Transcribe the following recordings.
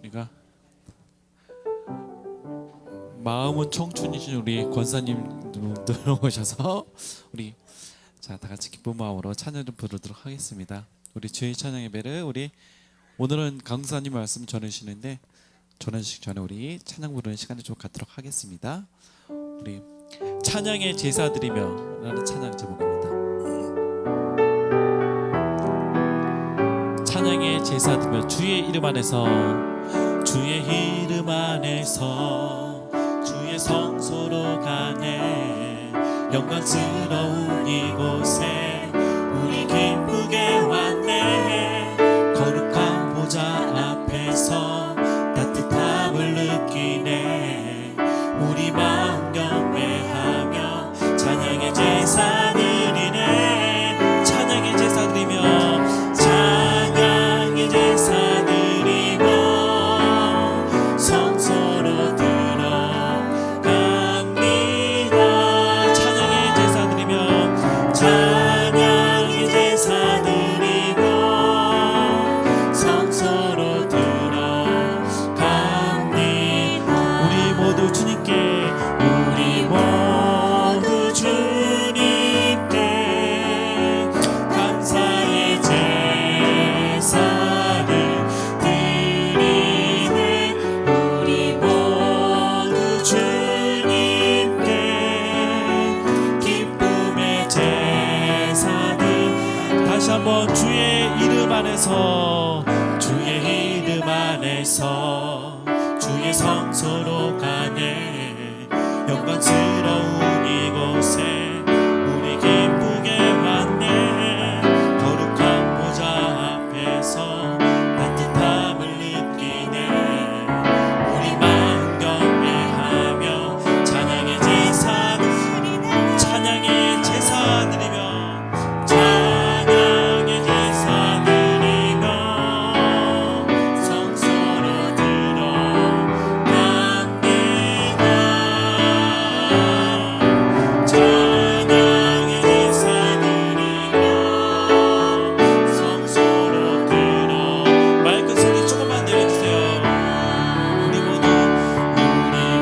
우리가 마음은 청춘이신 우리 권사님들 오셔서 우리 자 다같이 기쁜 마음으로 찬양 좀 부르도록 하겠습니다. 우리 주의 찬양 예배를 우리 오늘은 강사님 말씀 전해주시는데 전해주시기 전에 우리 찬양 부르는 시간을 좀 갖도록 하겠습니다. 우리 찬양의 제사 드리며 라는 찬양 제목입니다. 찬양의 제사 드리며 주의 이름 안에서 주의 이름 안에서 주의 성소로 가네 영광스러운 이곳에 우리 기쁘게 왔네 거룩한 보좌 앞에서 따뜻함을 느끼네 우리 마음 경배하며 찬양의 제사 드리네 찬양의 제사 드리며 찬양의 제사 드리며 성소로 들어갑니다 찬양의 제사 드리며 찬양의 제사 드리며 성소로 들어갑니다 우리 모두 주님께 우리 모두 주님께 감사의 제사를 드리네 우리 모두 주님께 기쁨의 제사를 다시 한번 주의 이름 안에서 주의 이름 안에서 주의 성소로 가네 영광스러운 이곳에 우리 기쁘게 왔네 거룩한 보좌 앞에서 따뜻함을 느끼네 우리 마음 경배하며 찬양의 제사 드리며 찬양의 제사 드리며 찬양의 제사 드리며 성소로 들어갑니다 찬양의 제사 드리며 성소로 들어 마이크 소리 조금만 내려주세요 우리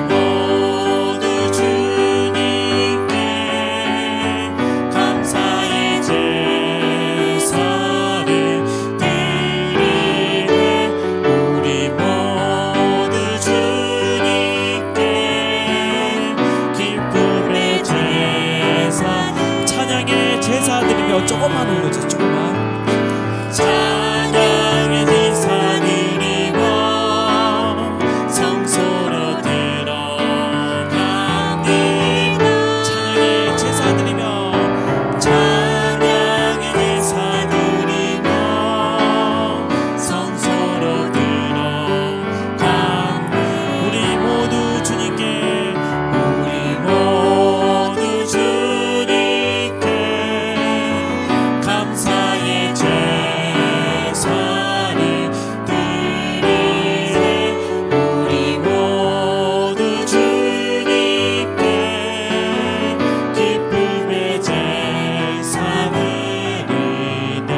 모두 주님께 감사의 제사를 드리네 우리 모두 주님께 기쁨의 제사 찬양의 제사 드리며 조금만 올려주세요 조금만 찬양의 제사 드리며 성소로 들어갑니다 찬양의 제사 드리며 찬양의 제사 드리며 성소로 들어갑니다 우리 모두 주님께 우리 모두 주님께 감사의 제사를 드리네 우리 모두 주님께 기쁨의 제사 드리네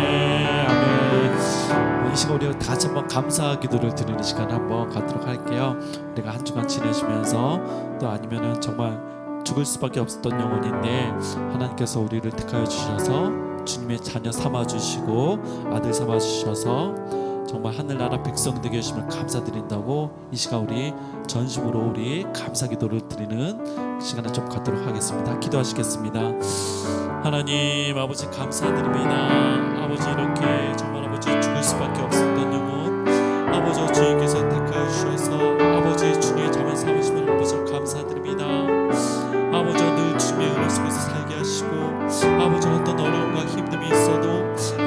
아멘 이 시간 우리가 다시 한번 감사 기도를 드리는 시간 한번 갖도록 할게요 우리가 한 주간 지내시면서 또 아니면은 정말 죽을 수밖에 없었던 영혼인데 하나님께서 우리를 택하여 주셔서 주님의 자녀 삼아주시고 아들 삼아주셔서 정말 하늘나라 백성 되게 해주시면 감사드린다고 이 시간 우리 전심으로 우리 감사 기도를 드리는 시간을 좀 갖도록 하겠습니다. 기도하시겠습니다. 하나님 아버지 감사드립니다. 아버지 이렇게 정말 아버지 죽을 수밖에 없었던 영혼 아버지 주님께서 택하여 주셔서 아버지 주님의 자녀 삼으시면 아버지 감사드립니다. 아버지 늘 주님의 은혜 속에서 살게 하시고 아버지 어떤 어려움과 힘듦이 있어도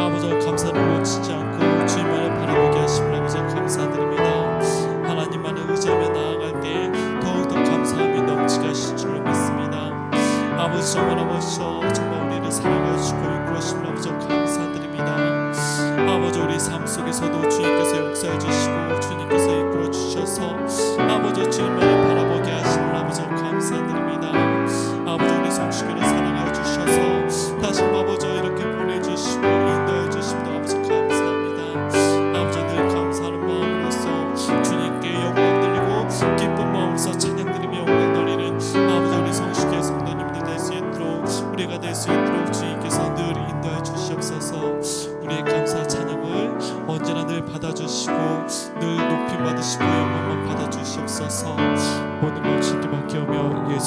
아버지 감사를 놓치지 않고 주님만을 바라보게 하심을 아버지 감사드립니다. 하나님만을 의지하며 나아갈 때 더욱더 감사함이 넘치게 하실 줄을 믿습니다. 아버지 정말 아버지 정말 우리를 사랑해 주시고 이끌어주심을 아버지 감사드립니다. 아버지 우리 삶 속에서도 주님께서 역사해 주시고 주님께서 이끌어 주셔서 아버지 주님만을 바라보게 하심을 아버지 감사드립니다.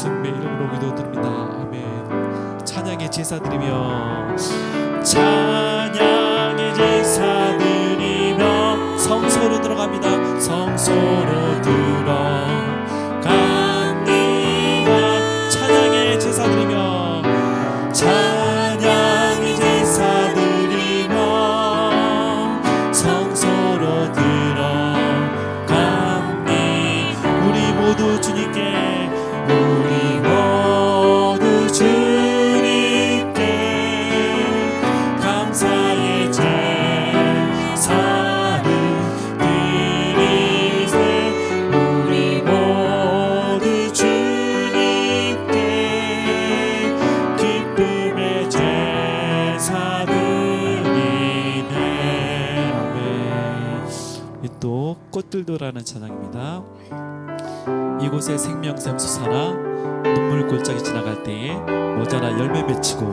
예수님의 이름으로 기도드립니다. 아멘. 찬양의 제사 드리며 찬양의 제사 드리며 성소로 들어갑니다. 성소로 들어갑니다. 찬양의 제사 드리며 찬양의 제사 드리며 성소로 들어갑니다. 우리 모두 주님께 우리 모두 주님께 감사의 제사를 드리세. 우리 모두 주님께 기쁨의 제사 드리네. 아멘. 또 꽃들도라는 찬양입니다. 이곳에 생명샘 솟아나 눈물 골짜기 지나갈 때에 모자라 열매 맺히고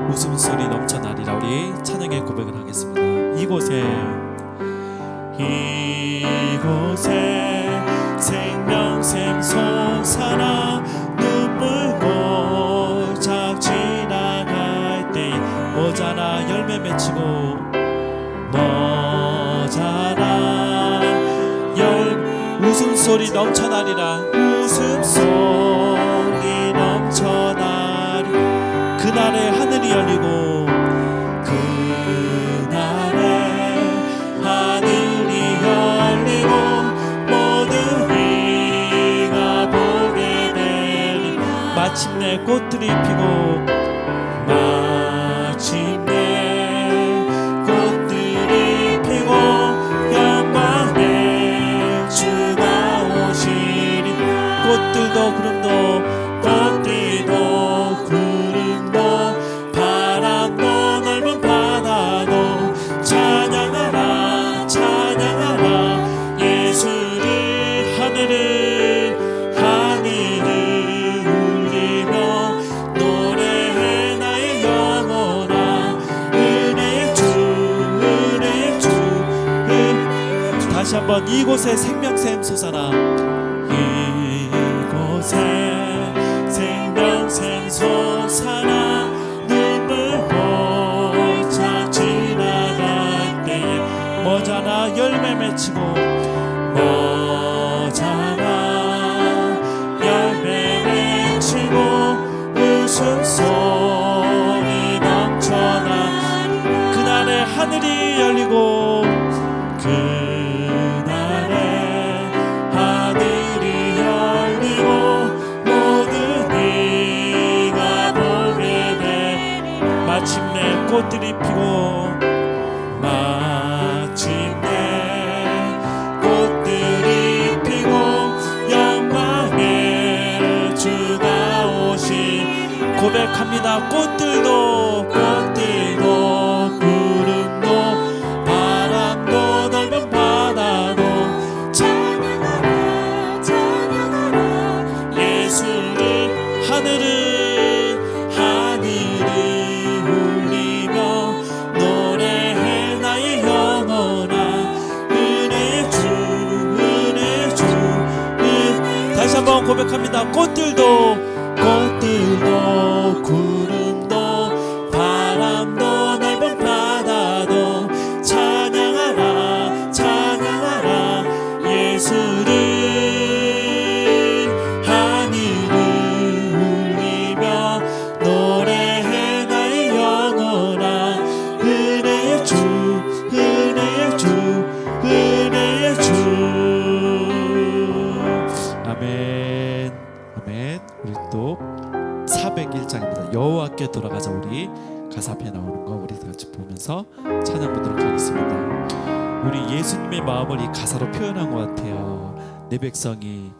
웃음소리 넘쳐나리라. 우리 찬양의 고백을 하겠습니다. 이곳에 생명샘 솟아나 눈물 골짜기 지나갈 때에 모자라 열매 맺히고 웃음소리 넘쳐나리라. 웃음소리 넘쳐나리. 그날에 하늘이 열리고 그날에 하늘이 열리고 모든 이가 보게 되리. 마침내 꽃들이 피고 마침내 꽃들이 피고 꽃들도 구름도 바람도 넓은 바다도 찬양하라 찬양하라 예수를. 하늘을 울리며 노래해 나의 영혼아. 은혜의 주 다시 한번 이곳에 생명샘 솟아나. 생명샘 솟아나 눈물 골짜기 지나갈 때에 모자라 열매 맺히고 웃음소리 넘쳐나. 그날에 하늘이 열리고 마침내 꽃들이 피고 마침내 꽃들이 피고 영광의 주가 오시. 고백합니다. 꽃들도 구름도 바람도 넓은 바다도 찬양하라 찬양하라 예수를. 하늘을 다시 한번 고백합니다. 꽃들도 구름도 바람도 넓은 바다도 찬양하라 찬양하라 예수를. 하늘을 울리며 노래해 나의 영혼아. 은혜의 주 은혜의 주 은혜의 주. 아멘. 아멘. 우리 또 401장입니다. 여호와께 돌아가자. 우리 가사 앞에 나오는 거 우리 다 같이 보면서 찬양 보도록 하겠습니다. 우리 예수님의 마음을 이 가사로 표현한 것 같아요. 내 백성이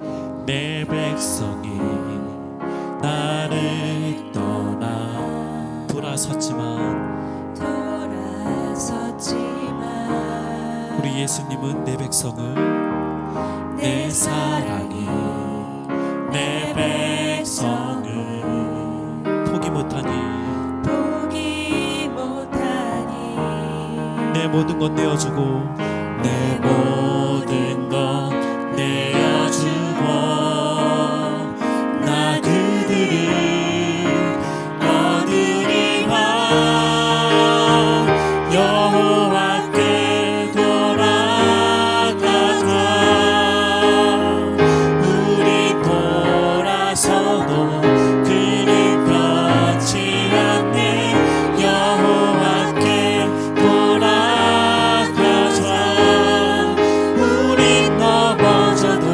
나를 떠나 돌아섰지만 우리 예수님은 내 백성을 내 사랑이 내 백성을 포기 못하니 내 모든 것 내어주고 내 모든 것 내어주고 나 그는 변치 않네. 여호와께 돌아가자. 우린 넘어져도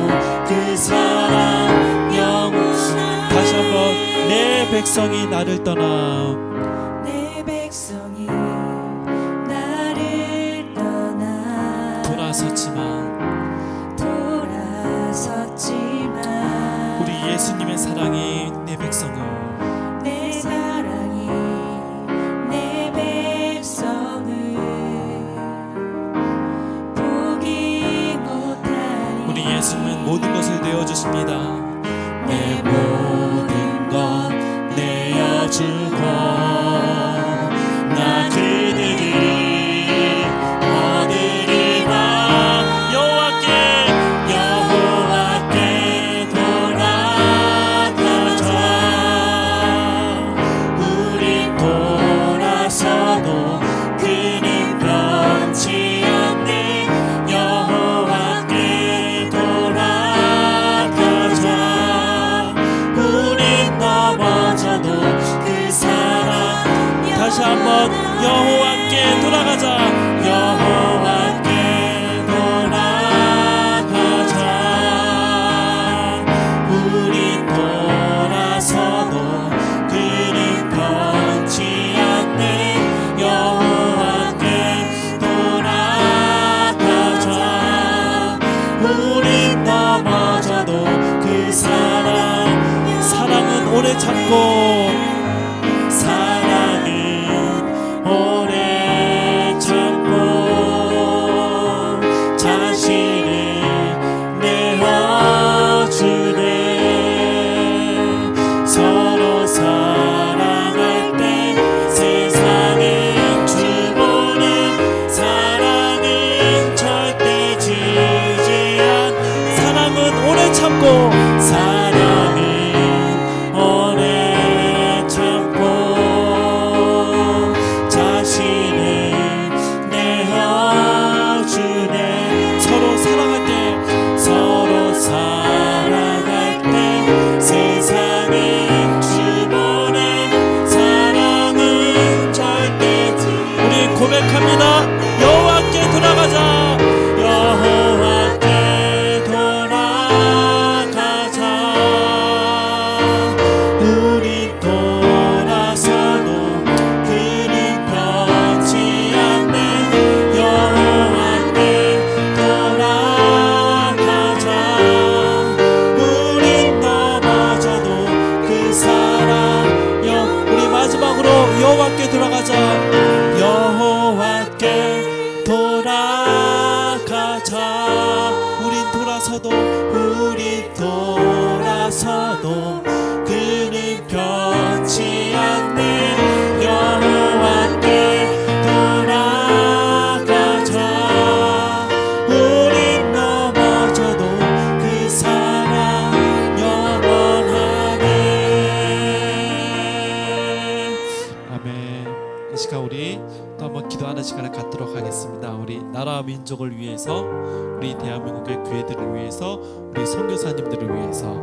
그 사랑 영원. 다시 한번 내 백성이 나를 떠나 내 백성이 나를 떠나 돌아섰지만 우리 예수님의 사랑이 내 백성을 내 사랑이 내 백성을 포기 못하니 우리 예수님은 모든 것을 내어주십니다. 내 모든 것 내어주고 나 그들이 얻으리라. 여호와께 돌아가자. 우리 돌아서도 그는 변치 않네. 여호와께 돌아가자. 우린 넘어져도 그 사랑. 다시 한번 여호와께 돌아가자. 여호와께 돌아가자. 우린 돌아서도 그는 변치 않네. 여호와께 돌아가자. 우린 넘어져도 그 사랑은 오래 참고 사랑은 오래 참고 자신을 내어주네. 서로 사랑할 때 세상은 주보는 사랑은 절대 지지 않. 사랑은 오래 참고 사랑은 오래 참고 자신을 내어주네. 서로 사랑할 때 세상은 주보네. 사랑은 절대 우리 고백합니다. 여호와께 돌아가자. 여호와께 돌아가자. 우리 돌아서도 그는 변치 않네. 여호와께 돌아가자. 우린 넘어져도 그 사랑 우리 마지막으로 여호와께 돌아가자. 여호와께 돌아가자. 우린 돌아서도 그는 변치 않네. 여호와께 돌아가자. 우린 넘어져도 그 사랑 영원하네. 아멘. 이 시간 우리 또 한번 기도하는 시간을 갖도록 하겠습니다. 우리 나라와 민족을 위해서, 우리 대한민국의 교회들을 위해서, 우리 선교사님들을 위해서,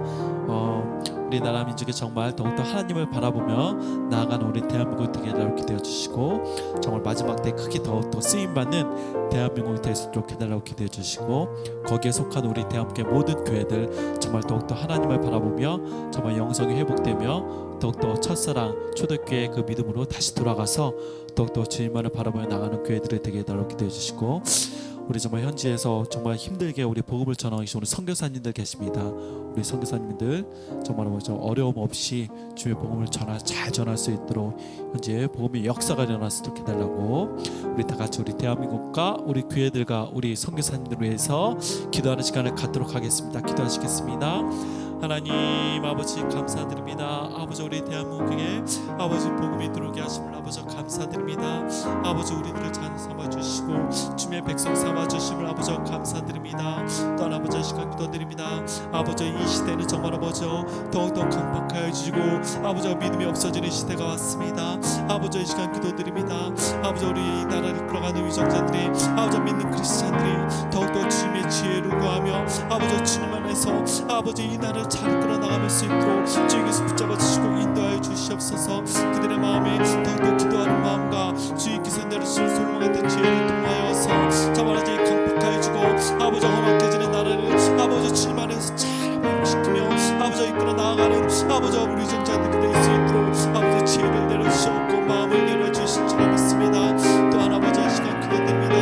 우리 나라 민족이 정말 더욱더 하나님을 바라보며 나아가는 우리 대한민국 되게 해달라고 기도해 주시고, 정말 마지막 때 크게 더욱더 쓰임받는 대한민국이 될 수 있도록 해달라고 기도해 주시고, 거기에 속한 우리 대한민국의 모든 교회들 정말 더욱더 하나님을 바라보며 정말 영성이 회복되며 더욱더 첫사랑 초대교회의 그 믿음으로 다시 돌아가서 더욱더 주님만을 바라보며 나가는 교회들이 되게 해달라고 기도해 주시고, 우리 정말 현지에서 정말 힘들게 우리 복음을 전하고 계신 우리 선교사님들 계십니다. 우리 선교사님들 정말 좀 어려움 없이 주의 복음을 잘 전할 수 있도록 현재 복음의 역사가 일어날 수 있도록 해달라고, 우리 다 같이 우리 대한민국과 우리 교회들과 우리 선교사님들을 위해서 기도하는 시간을 갖도록 하겠습니다. 기도하시겠습니다. 하나님 아버지 감사드립니다. 아버지 우리 대한민국에 아버지 복음이 들어오게 하심을 아버지 감사드립니다. 아버지 우리들을 잘 삼아주시고 주의 백성 삼아주심을 아버지 감사드립니다. 또한 아버지 시간 기도드립니다. 아버지 이 시대는 정말 아버지 더욱더 강박하여 주시고 아버지 믿음이 없어지는 시대가 왔습니다. 아버지 이 시간 기도드립니다. 아버지 우리 이 나라를 이끌어가는 위정자들이 아버지 믿는 크리스찬들이 더욱더 주님의 지혜를 구하며 아버지 주님 안에서 아버지 이 나라를 아버지 잘 끌어나가볼 수 있도록 주님께서 붙잡아 주시고 인도하여 주시옵소서. 그들의 마음에 더욱더 기도하는 마음과 주님께서 내려주신 솔로몬 같은 지혜를 통하여서 자발하지 강복하여 주고 아버지 험악해지는 나라를 아버지 주님 안에서 잘 회복시키며 아버지 이끌어 나아가는 아버지 우리 정자들이 될 수 있도록 아버지 지혜를 내려주시옵고 마음을 열어주신 줄 믿습니다. 또한 아버지 한 시간 기도드립니다.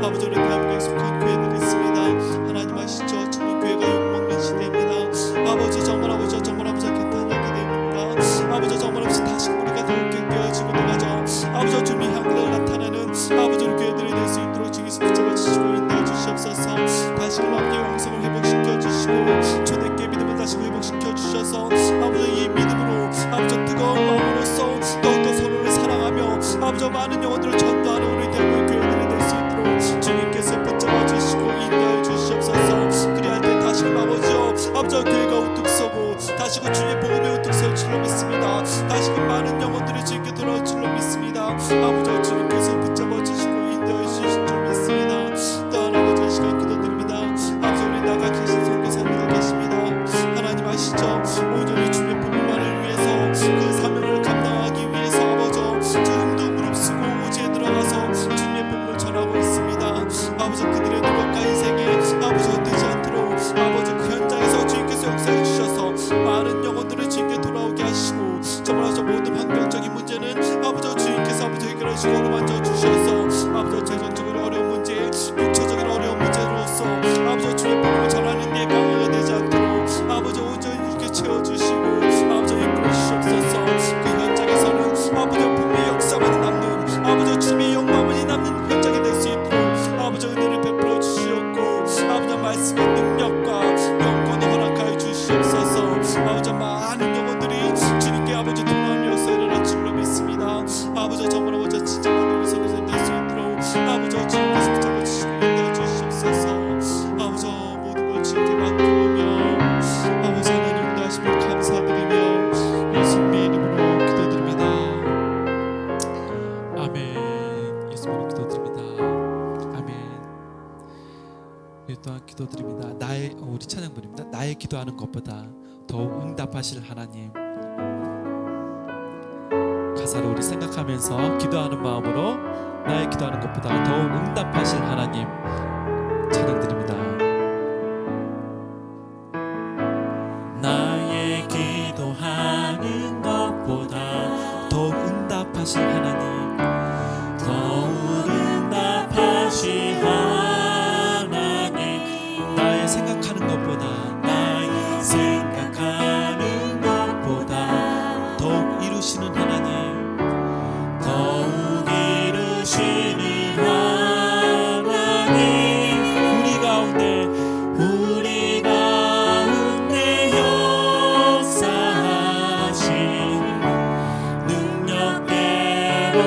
아버지 우리 대한민국에 속한 교회들이 있습니다. 하나님 아시죠? 주님 교회가 욕먹는 시대입니다. 아버지 정말 아버지 개탄하게 됩니다. 아버지 정말 아버지 다시 우리가 더욱게 깨어지고 나가죠. 아버지 주님의 향기를 나타내는 아버지 우리 교회들이 될 수 있도록 주님께서 붙잡아 주시고 인도해 주시옵소서. 다시금 함께 영성을 회복시켜 주시고 초대교회 믿음을 다시 회복시켜 주셔서 아버지 이 믿음으로 아버지 뜨거운 마음으로써 더욱더 서로를 사랑하며 아버지 많은 영혼들을 전도하는 우리 대한민국 교회들이 될 수 있도록 주님께서 붙잡아 주시고 인도해 주시옵소서. 그리할 때 다시금 아버지여 아버지 교회가 우뚝 서고 다시금 주님의 복음에 우뚝 설 줄로 믿습니다. 다시금 많은 영혼들이 주님께 돌아올 줄로 믿습니다. 아버지 주님께서 붙잡아 주시고 인도해 주실 줄 믿습니다. 또한 아버지 시간 기도드립니다. 아버지 우리 나가 계신 선교사님들 계십니다. 하나님 아시죠? 온전히 주님의 복음만을 위해서 그 사명을 감당하기 위해서 아버지 조금도 무릅쓰고 오지에 들어가서 주님의 복음을 전하고 있습니다. 아버지 그들의 노력과 인생에 아버지 헛되지 않도록 아버지 그 현장에서 주님께서 역사해 주셔서 많은 영혼들을 주님께 돌아오게 하시고 정말 모든 환경적인 문제는 아버지 주님께서 아버지 해결하시고 어루만져 주셔서 아버지 재정적인 어려운 문제 육체적인 어려운 문제로서 아버지 주님의 복음을 전하는 데 방해가 되지 않도록 아버지 온전히 이렇게 채워주시고 아버지 이끌어 주시옵소서. 그 현장에서는 아버지 복음의 역사만이 남는 아버지 주님의 영광만이 남는 현장이 될 수 있도록 아버지 은혜를 베풀어 주시옵고 아버지 말씀의 능력과 영권을 허락하여 주시옵소서. 아버지 많은 영혼들이 주님께 아버지 통하면서 일어날 줄로 믿습니다. 아버지 정말 아버지 진짜 많은 선교사님 될 수 있도록 아버지 주님께서 붙잡아 주시고 인도해 주시옵소서. 아버지 모든 걸 주님께 맡기며 아버지 하나님 인도하심을 감사드리며 예수님의 이름으로 기도드립니다. 아멘. 예수님으로 기도드립니다. 아멘. 우리 또한 기도드립니다. 우리 찬양부입니다. 나의 기도하는 것보다 더욱 응답하실 하나님. 가사를 우리 생각하면서 기도하는 마음으로 나의 기도하는 것보다 더욱 응답하실 하나님 찬양드립니다. 나의 기도하는 것보다 더욱 응답하실 하나님, 더욱 응답하실 하나님. 나의 생각하는 것보다 나의 생각하는 것보다 더욱 이루시는 하나님, 더욱 이루시는 하나님. 우리 가운데 역사하신 능력대로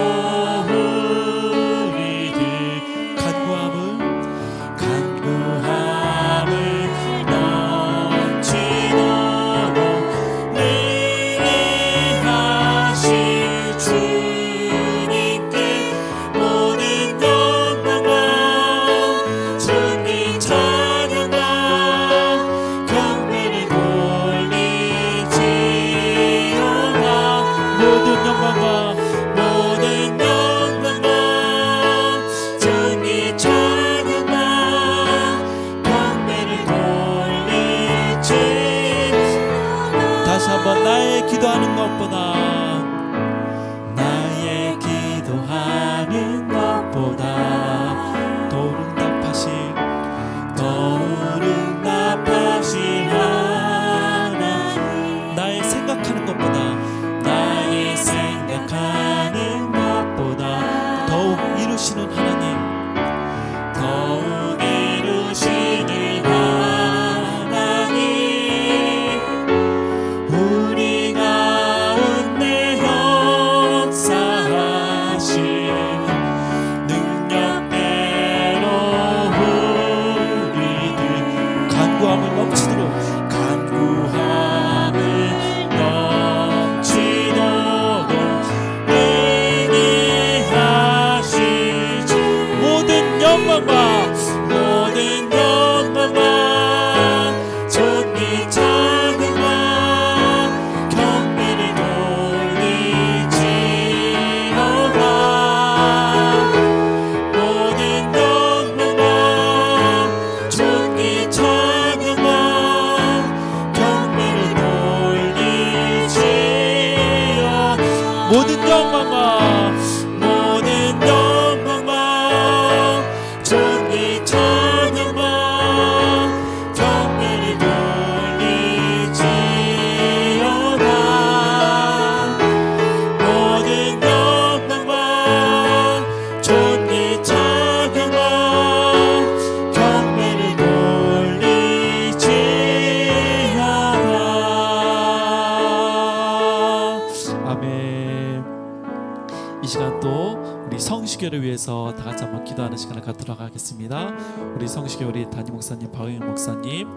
우리들 간구함을 넘치도록 능히하실 주님께 모든 영광과 존귀 찬양과 경배를 돌리지어다. 모든 영광과 존귀 찬양과 경배를 돌리지. 다시 한번 나의 기도하는 것보다 더욱 응답하실 하나님. 나의 생각하는 것보다 더욱 이루시는 하나님, 더욱 이루시는 하나님. 우리 가운데 이 시간 또 우리 성시교를 위해서 다 같이 한번 기도하는 시간을 갖도록 하겠습니다. 우리 성시교 우리 담임 목사님 박영일 목사님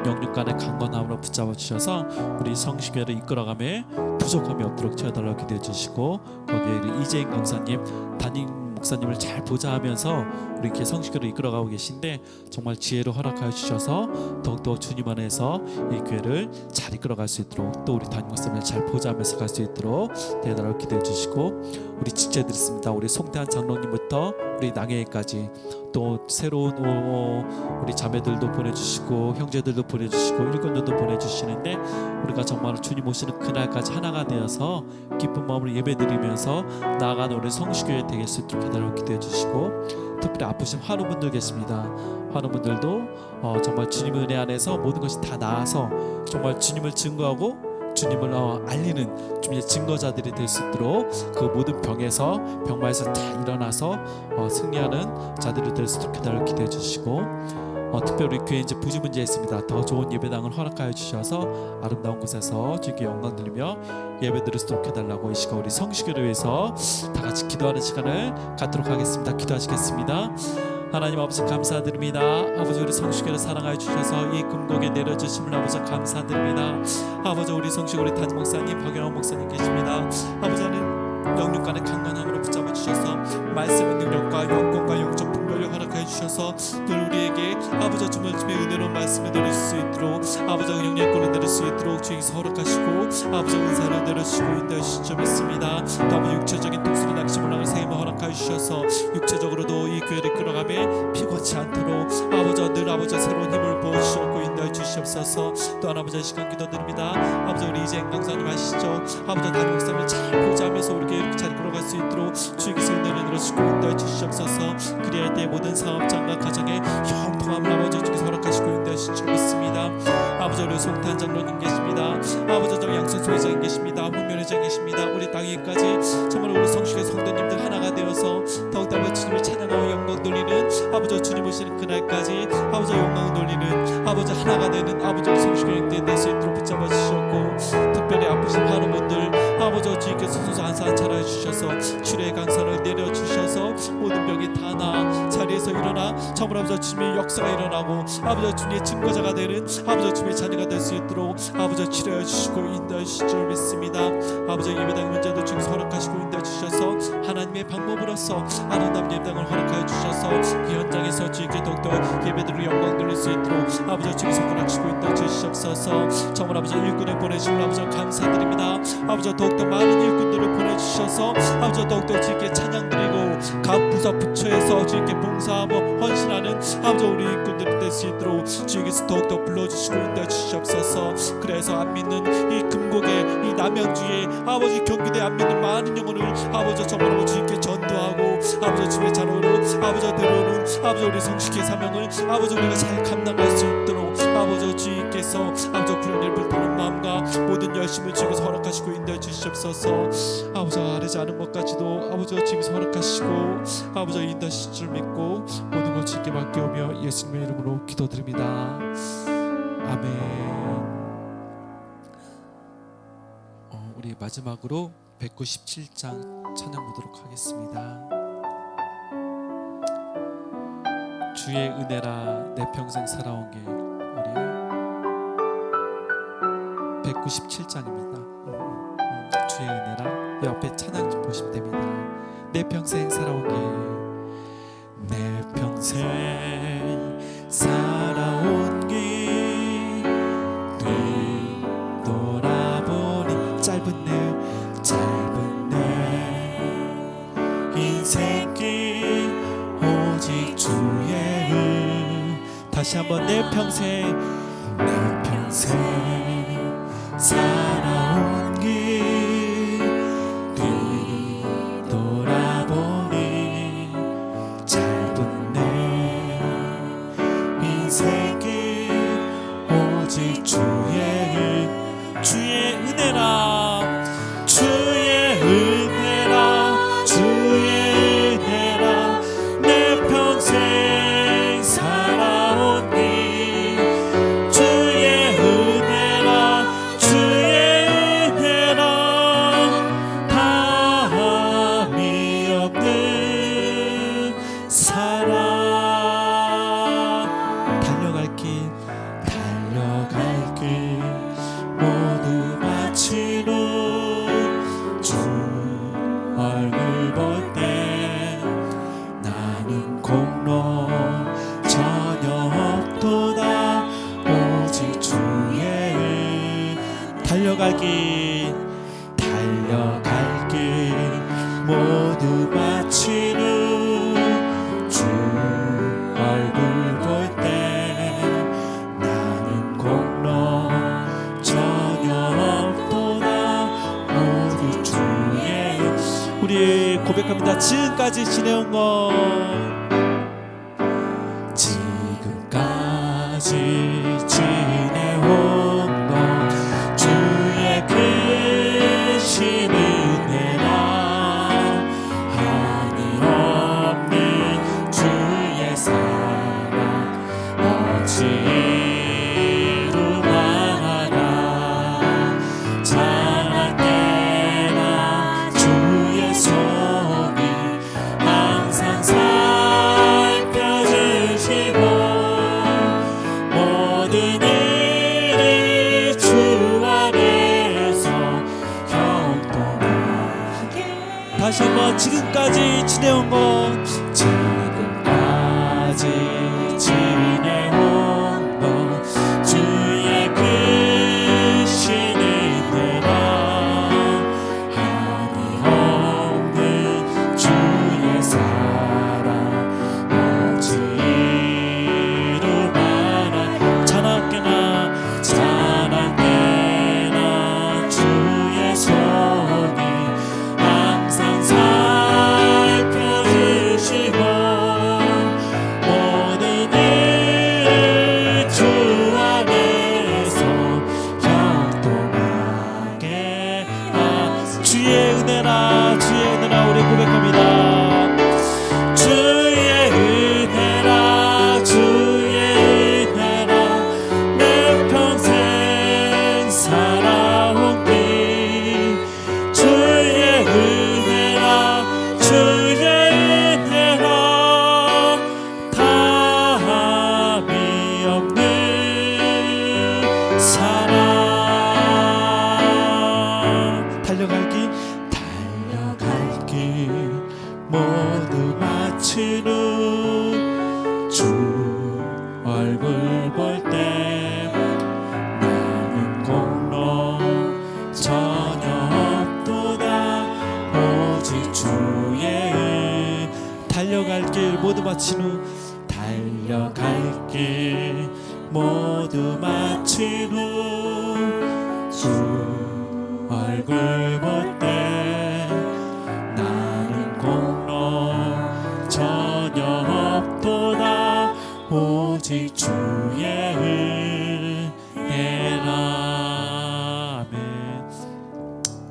영육간의 강건함으로 붙잡아 주셔서 우리 성시교를 이끌어가며 부족함이 없도록 채워달라고 기도해 주시고, 거기에 우리 이재인 강사님 담임 목사님을 잘 보좌하면서 우리 이렇게 성시교를 이끌어가고 계신데 정말 지혜를 허락하여 주셔서 더욱더 주님 안에서 이 교회를 잘 이끌어갈 수 있도록, 또 우리 담임 목사님을 잘 보좌하면서 갈 수 있도록 대단하게 기도해 주시고, 우리 직제들 있습니다. 우리 송태한 장로님부터 우리 낭혜까지 또 새로운 우리 자매들도 보내주시고 형제들도 보내주시고 일꾼들도 보내주시는데, 우리가 정말 주님 오시는 그날까지 하나가 되어서 기쁜 마음으로 예배드리면서 나아가는 우리 성시교회 되게 수 있도록 기다려 기도해 주시고, 특별히 아프신 환우분들 계십니다. 환우분들도 정말 주님 은혜 안에서 모든 것이 다 나아서 정말 주님을 증거하고 주님을 알리는 주님의 증거자들이 될 수 있도록 그 모든 병마에서 다 일어나서 승리하는 자들이 될 수 있도록 기다려 기도해 주시고, 특별히 우리 교회 이제 부지 문제 있습니다. 더 좋은 예배당을 허락하여 주셔서 아름다운 곳에서 주님께 영광 드리며 예배 드릴 수 있도록 해달라고 이 시간 우리 성시교를 위해서 다 같이 기도하는 시간을 갖도록 하겠습니다. 기도하시겠습니다. 하나님 아버지 감사드립니다. 아버지 우리 성시교를 사랑하여 주셔서 이 금곡에 내려주심을 아버지 감사드립니다. 아버지 우리 성시교 우리 담임 목사님 박영원 목사님 계십니다. 아버지는 영육간의 강건함으로 붙잡아 주셔서 말씀의 능력과 영권과 영적 분별을 허락하여 주셔서 늘 우리에게 아버지 주님의 은혜로운 말씀을 내릴 수 있도록 아버지 영역권을 내릴 수 있도록 주님께서 허락하시고 아버지 은사를 내려주시고 인도하시죠 믿습니다. 또 아버지 육체적인 독수리 낚시 올라갈 생임을 허락하여 주셔서 육체적으로도 이 교회를 끌어가며 피곤치 않도록 아버지 늘 아버지 새로운 힘을 부어주시고 인도해 주시옵소서. 또한 아버지 시간 기도드립니다. 아버지 우리 이재행 강사님 아시죠? 아버지 담임 목사님을 잘 보좌하면서 우리에게 이렇게 잘 끌어갈 수 있도록 주님께서 은혜를 내려주시고 인도해 주시옵소서. 그리할 때 모든 사업장과 가정의 형통함을 아버지 주께서 허락하시고 인도해 주시죠 믿습니다. 아버지 우리 송탄 장로님 계십니다. 아버지 저 양선수 회장님 계십니다. 문면 회장 계십니다. 우리 당일까지 정말 우리 성식의 성도님들 하나가 되어서 더욱더 아버지 주님을 찬양하고 영광 돌리는 아버지 주님 오시는 그날까지 아버지 영광 돌리는 아버지 하나가 되는 아버지 우리 성식의 될 수 있도록 붙잡아 주셨고, 특별히 아프신 환우분들 아버지 주님께서 소소 안산 차려 주셔서 주의 강산을 내려 주셔서 모든 병이 다 나아 자리에서 일어나 정말 아버지 주님의 역사가 일어나고 아버지 주님의 증거자가 되는 아버지 주님의 자녀가 될 수 있도록 아버지 치료해 주시고 인도해 주실 줄 믿습니다. 아버지 예배당 문제도 주께서 허락하시고 인도해 주셔서 하나님의 방법으로서 아름다운 예배당을 허락하여 주셔서 그 현장에서 주님께 더욱더 예배들을 영광 돌릴 수 있도록 아버지 주께서 허락하시고 인도해 주시옵소서. 정말 아버지 일꾼을 보내주시면 아버지 감사드립니다. 아버지 더욱더 많은 일꾼들을 보내주셔서 아버지 더욱더 주님께 찬양드리고 각 부서 부처에서 주님께 봉사하며 헌신하는 아버지 우리 일꾼들이 될 수 있도록 주님께서 더욱더 불러주시고 인도해 주시옵소서. 그래서 안 믿는 이 금곡에 이 남양주에 아버지 경기대 안 믿는 많은 영혼을 아버지 정말로 주님께 전도하고 아버지 주님의 자로로 아버지 데려오는 아버지 우리 성식의 사명을 아버지 우리가 잘 감당할 수 있도록 아버지 주님께서 아버지 구련을 불타는 마음과 모든 열심을 주님께서 허락하시고 인도해 주시옵소서. 아버지 아르지 않은 것까지도 아버지 주님께서 허락하시고 아버지 인도하실 줄 믿고 모든 것 주님께 맡겨오며 예수님의 이름으로 기도드립니다. 아멘. 우리 마지막으로 197장 찬양 보도록 하겠습니다. 주의 은혜라 내 평생 살아온 게 우리 197장입니다. 주의 은혜라 옆에 찬양 좀 보시면 됩니다. 내 평생 살아온 게 내 평생 살아온 길 뒤돌아보니 짧은 내 인생길 오직 주의 은 다시 한번 내 평생 살아온 길 뒤돌아보니 짧은 내 인생길 오직 주의 은혜라 내 평생 살아온 길 주의 은혜라 우리 고백합니다. 지금까지 지내온 것, 지금까지 지내온 것 주의 크신 은혜라 한이 없는 주의 사랑 어찌로만 하나 찬양 때나 주의 손이 항상 살펴주시고 모든 일이 주 안에서 형통하게. 다시 한번 지금까지 지내온 것, 지금까지 지내온 것 주의 크신 은혜라 한이 없는 주의 사랑 어찌로만 찬양께나 주의 손이 항상 살펴주시고 모든 일을 주 안에서 형통하게 주의 은혜라 우리 고백합니다. 주의 은혜라 내 평생 살아온 길 주의 은혜라 다함이 없는 사랑 달려갈 길 모두 마친 후 주 얼굴 볼 때 나는 공로 전혀 없도다 오직 주의 달려갈 길 모두 마친 후 달려갈 길 모두 마친 후 주 얼굴 볼 때 나는 공로 전혀 없도다 오직 주의 은혜라. 아멘.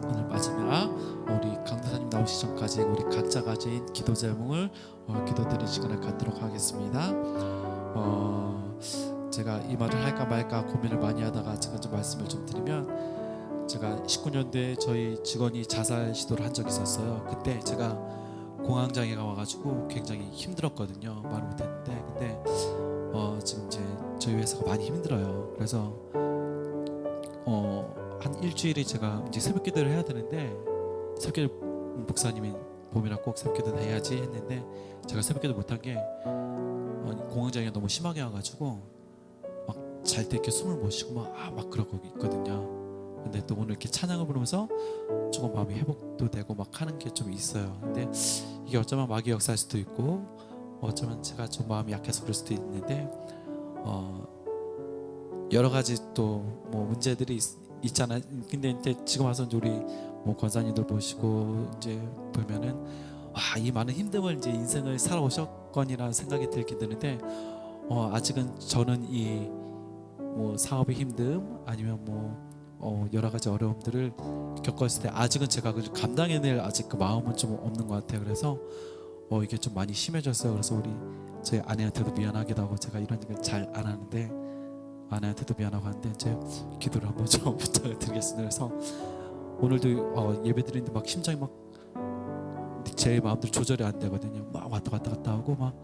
오늘 마지막 우리 강사님 나오시기 전까지 우리 각자 가진 기도 제목을 기도드리는 시간을 갖도록 하겠습니다. 제가 이 말을 할까 말까 고민을 많이 하다가 제가 좀 말씀을 좀 드리면, 제가 19년도에 저희 직원이 자살 시도를 한 적이 있었어요. 그때 제가 공황장애가 와가지고 굉장히 힘들었거든요. 말을 못했는데, 근데 지금 이제 저희 회사가 많이 힘들어요. 그래서 한 일주일에 제가 이제 새벽 기도를 해야 되는데, 새벽 기도 목사님이 봄이라 꼭 새벽 기도는 해야지 했는데 제가 새벽 기도 못한 게 공황장애가 너무 심하게 와가지고 막 잘 때 이렇게 숨을 못 쉬고 막 그러고 있거든요. 근데 또 오늘 이렇게 찬양을 부르면서 조금 마음이 회복도 되고 막 하는 게 좀 있어요. 근데 이게 어쩌면 마귀 역사일 수도 있고 어쩌면 제가 좀 마음이 약해서 그럴 수도 있는데 여러 가지 또 뭐 문제들이 있잖아요. 근데 이제 지금 와서 이제 우리 뭐 권사님들 보시고 이제 보면은 이 많은 힘듦을 이제 인생을 살아오셨거니라는 생각이 들게 되는데 아직은 저는 이 뭐 사업의 힘듦 아니면 뭐 여러 가지 어려움들을 겪었을 때 아직은 제가 그걸 감당해낼 아직 그 마음은 좀 없는 것 같아요. 그래서 이게 좀 많이 심해졌어요. 그래서 우리 저희 아내한테도 미안하기도 하고 제가 이런 걸 잘 안 하는데 아내한테도 미안하고 하는데 이제 기도를 한번 좀 부탁을 드리겠습니다. 그래서 오늘도 예배 드리는데 막 심장이 막 제 마음대로 조절이 안 되거든요. 막 왔다 갔다 하고 막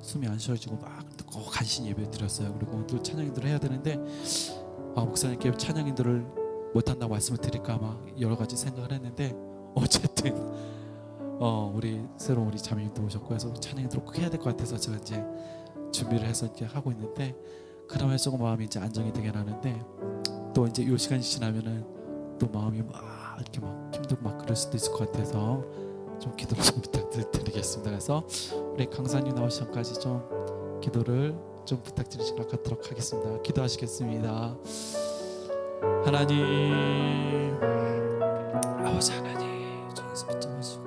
숨이 안 쉬어지고 막 간신히 예배 드렸어요. 그리고 또 찬양인들을 해야 되는데 목사님께 찬양인들을 못한다고 말씀을 드릴까 막 여러 가지 생각을 했는데 어쨌든 우리 새로운 우리 자매님도 오셨고 해서 찬양인들을 꼭 해야 될 것 같아서 제가 이제 준비를 해서 이렇게 하고 있는데 그나마 조금 마음이 이제 안정이 되긴 하는데 또 이제 이 시간이 지나면은 또 마음이 막 이렇게 막 힘들고 막 그럴 수도 있을 것 같아서 좀 기도를 좀 부탁드리겠습니다. 그래서 우리 강사님 나오시 전까지 좀 기도를 좀 부탁드리시러 갖도록 하겠습니다. 기도하시겠습니다. 하나님, 아버지 하나님, 저에서 믿지 마시고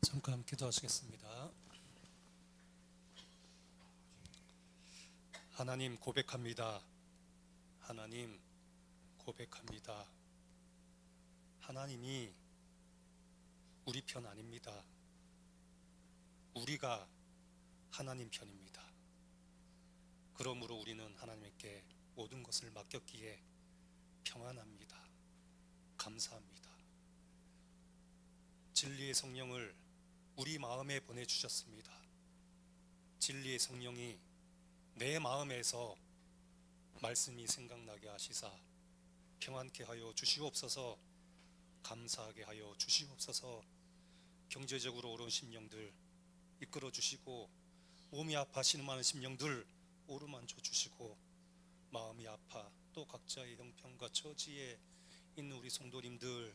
잠깐 기도하시겠습니다. 하나님 고백합니다. 하나님 고백합니다. 하나님이 우리 편 아닙니다. 우리가 하나님 편입니다. 그러므로 우리는 하나님께 모든 것을 맡겼기에 평안합니다. 감사합니다. 진리의 성령을 우리 마음에 보내주셨습니다. 진리의 성령이 내 마음에서 말씀이 생각나게 하시사 평안케 하여 주시옵소서. 감사하게 하여 주시옵소서. 경제적으로 어려운 심령들 이끌어 주시고, 몸이 아파하시는 많은 심령들 오르만져 주시고, 마음이 아파 또 각자의 형편과 처지에 있는 우리 성도님들,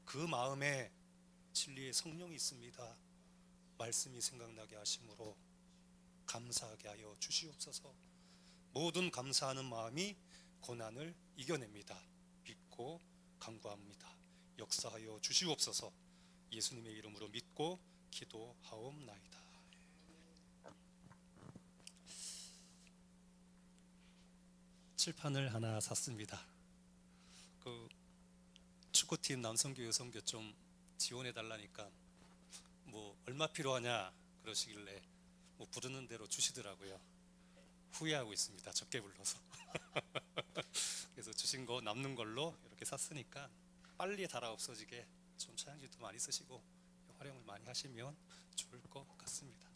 그 마음에 진리의 성령이 있습니다. 말씀이 생각나게 하심으로 감사하게 하여 주시옵소서. 모든 감사하는 마음이 고난을 이겨냅니다. 믿고 간구합니다. 역사하여 주시옵소서. 예수님의 이름으로 믿고 기도하옵나이다. 칠판을 하나 샀습니다. 그 축구팀 남성교 여성교 좀 지원해 달라니까 뭐 얼마 필요하냐 그러시길래 뭐 부르는 대로 주시더라고요. 후회하고 있습니다. 적게 불러서. 그래서 주신 거 남는 걸로 이렇게 샀으니까 빨리 달아 없어지게 좀 차양지도 많이 쓰시고 활용을 많이 하시면 좋을 것 같습니다.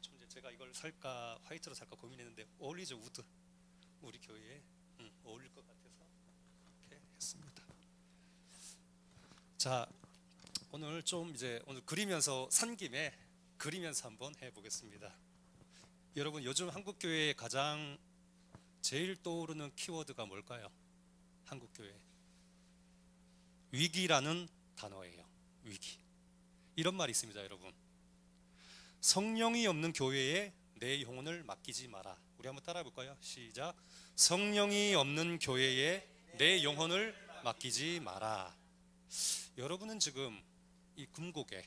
좀 이제 제가 이걸 살까 화이트로 살까 고민했는데 어울리죠. 우드 우리 교회에 어울릴 것 같아서 이렇게 했습니다. 자, 오늘 좀 이제 오늘 그리면서 산 김에 그리면서 한번 해보겠습니다. 여러분, 요즘 한국 교회에 가장 제일 떠오르는 키워드가 뭘까요? 한국 교회 위기라는 단어예요. 위기. 이런 말이 있습니다, 여러분. 성령이 없는 교회에 내 영혼을 맡기지 마라. 우리 한번 따라해 볼까요? 시작. 성령이 없는 교회에 내 영혼을 맡기지 마라. 여러분은 지금 이 금곡에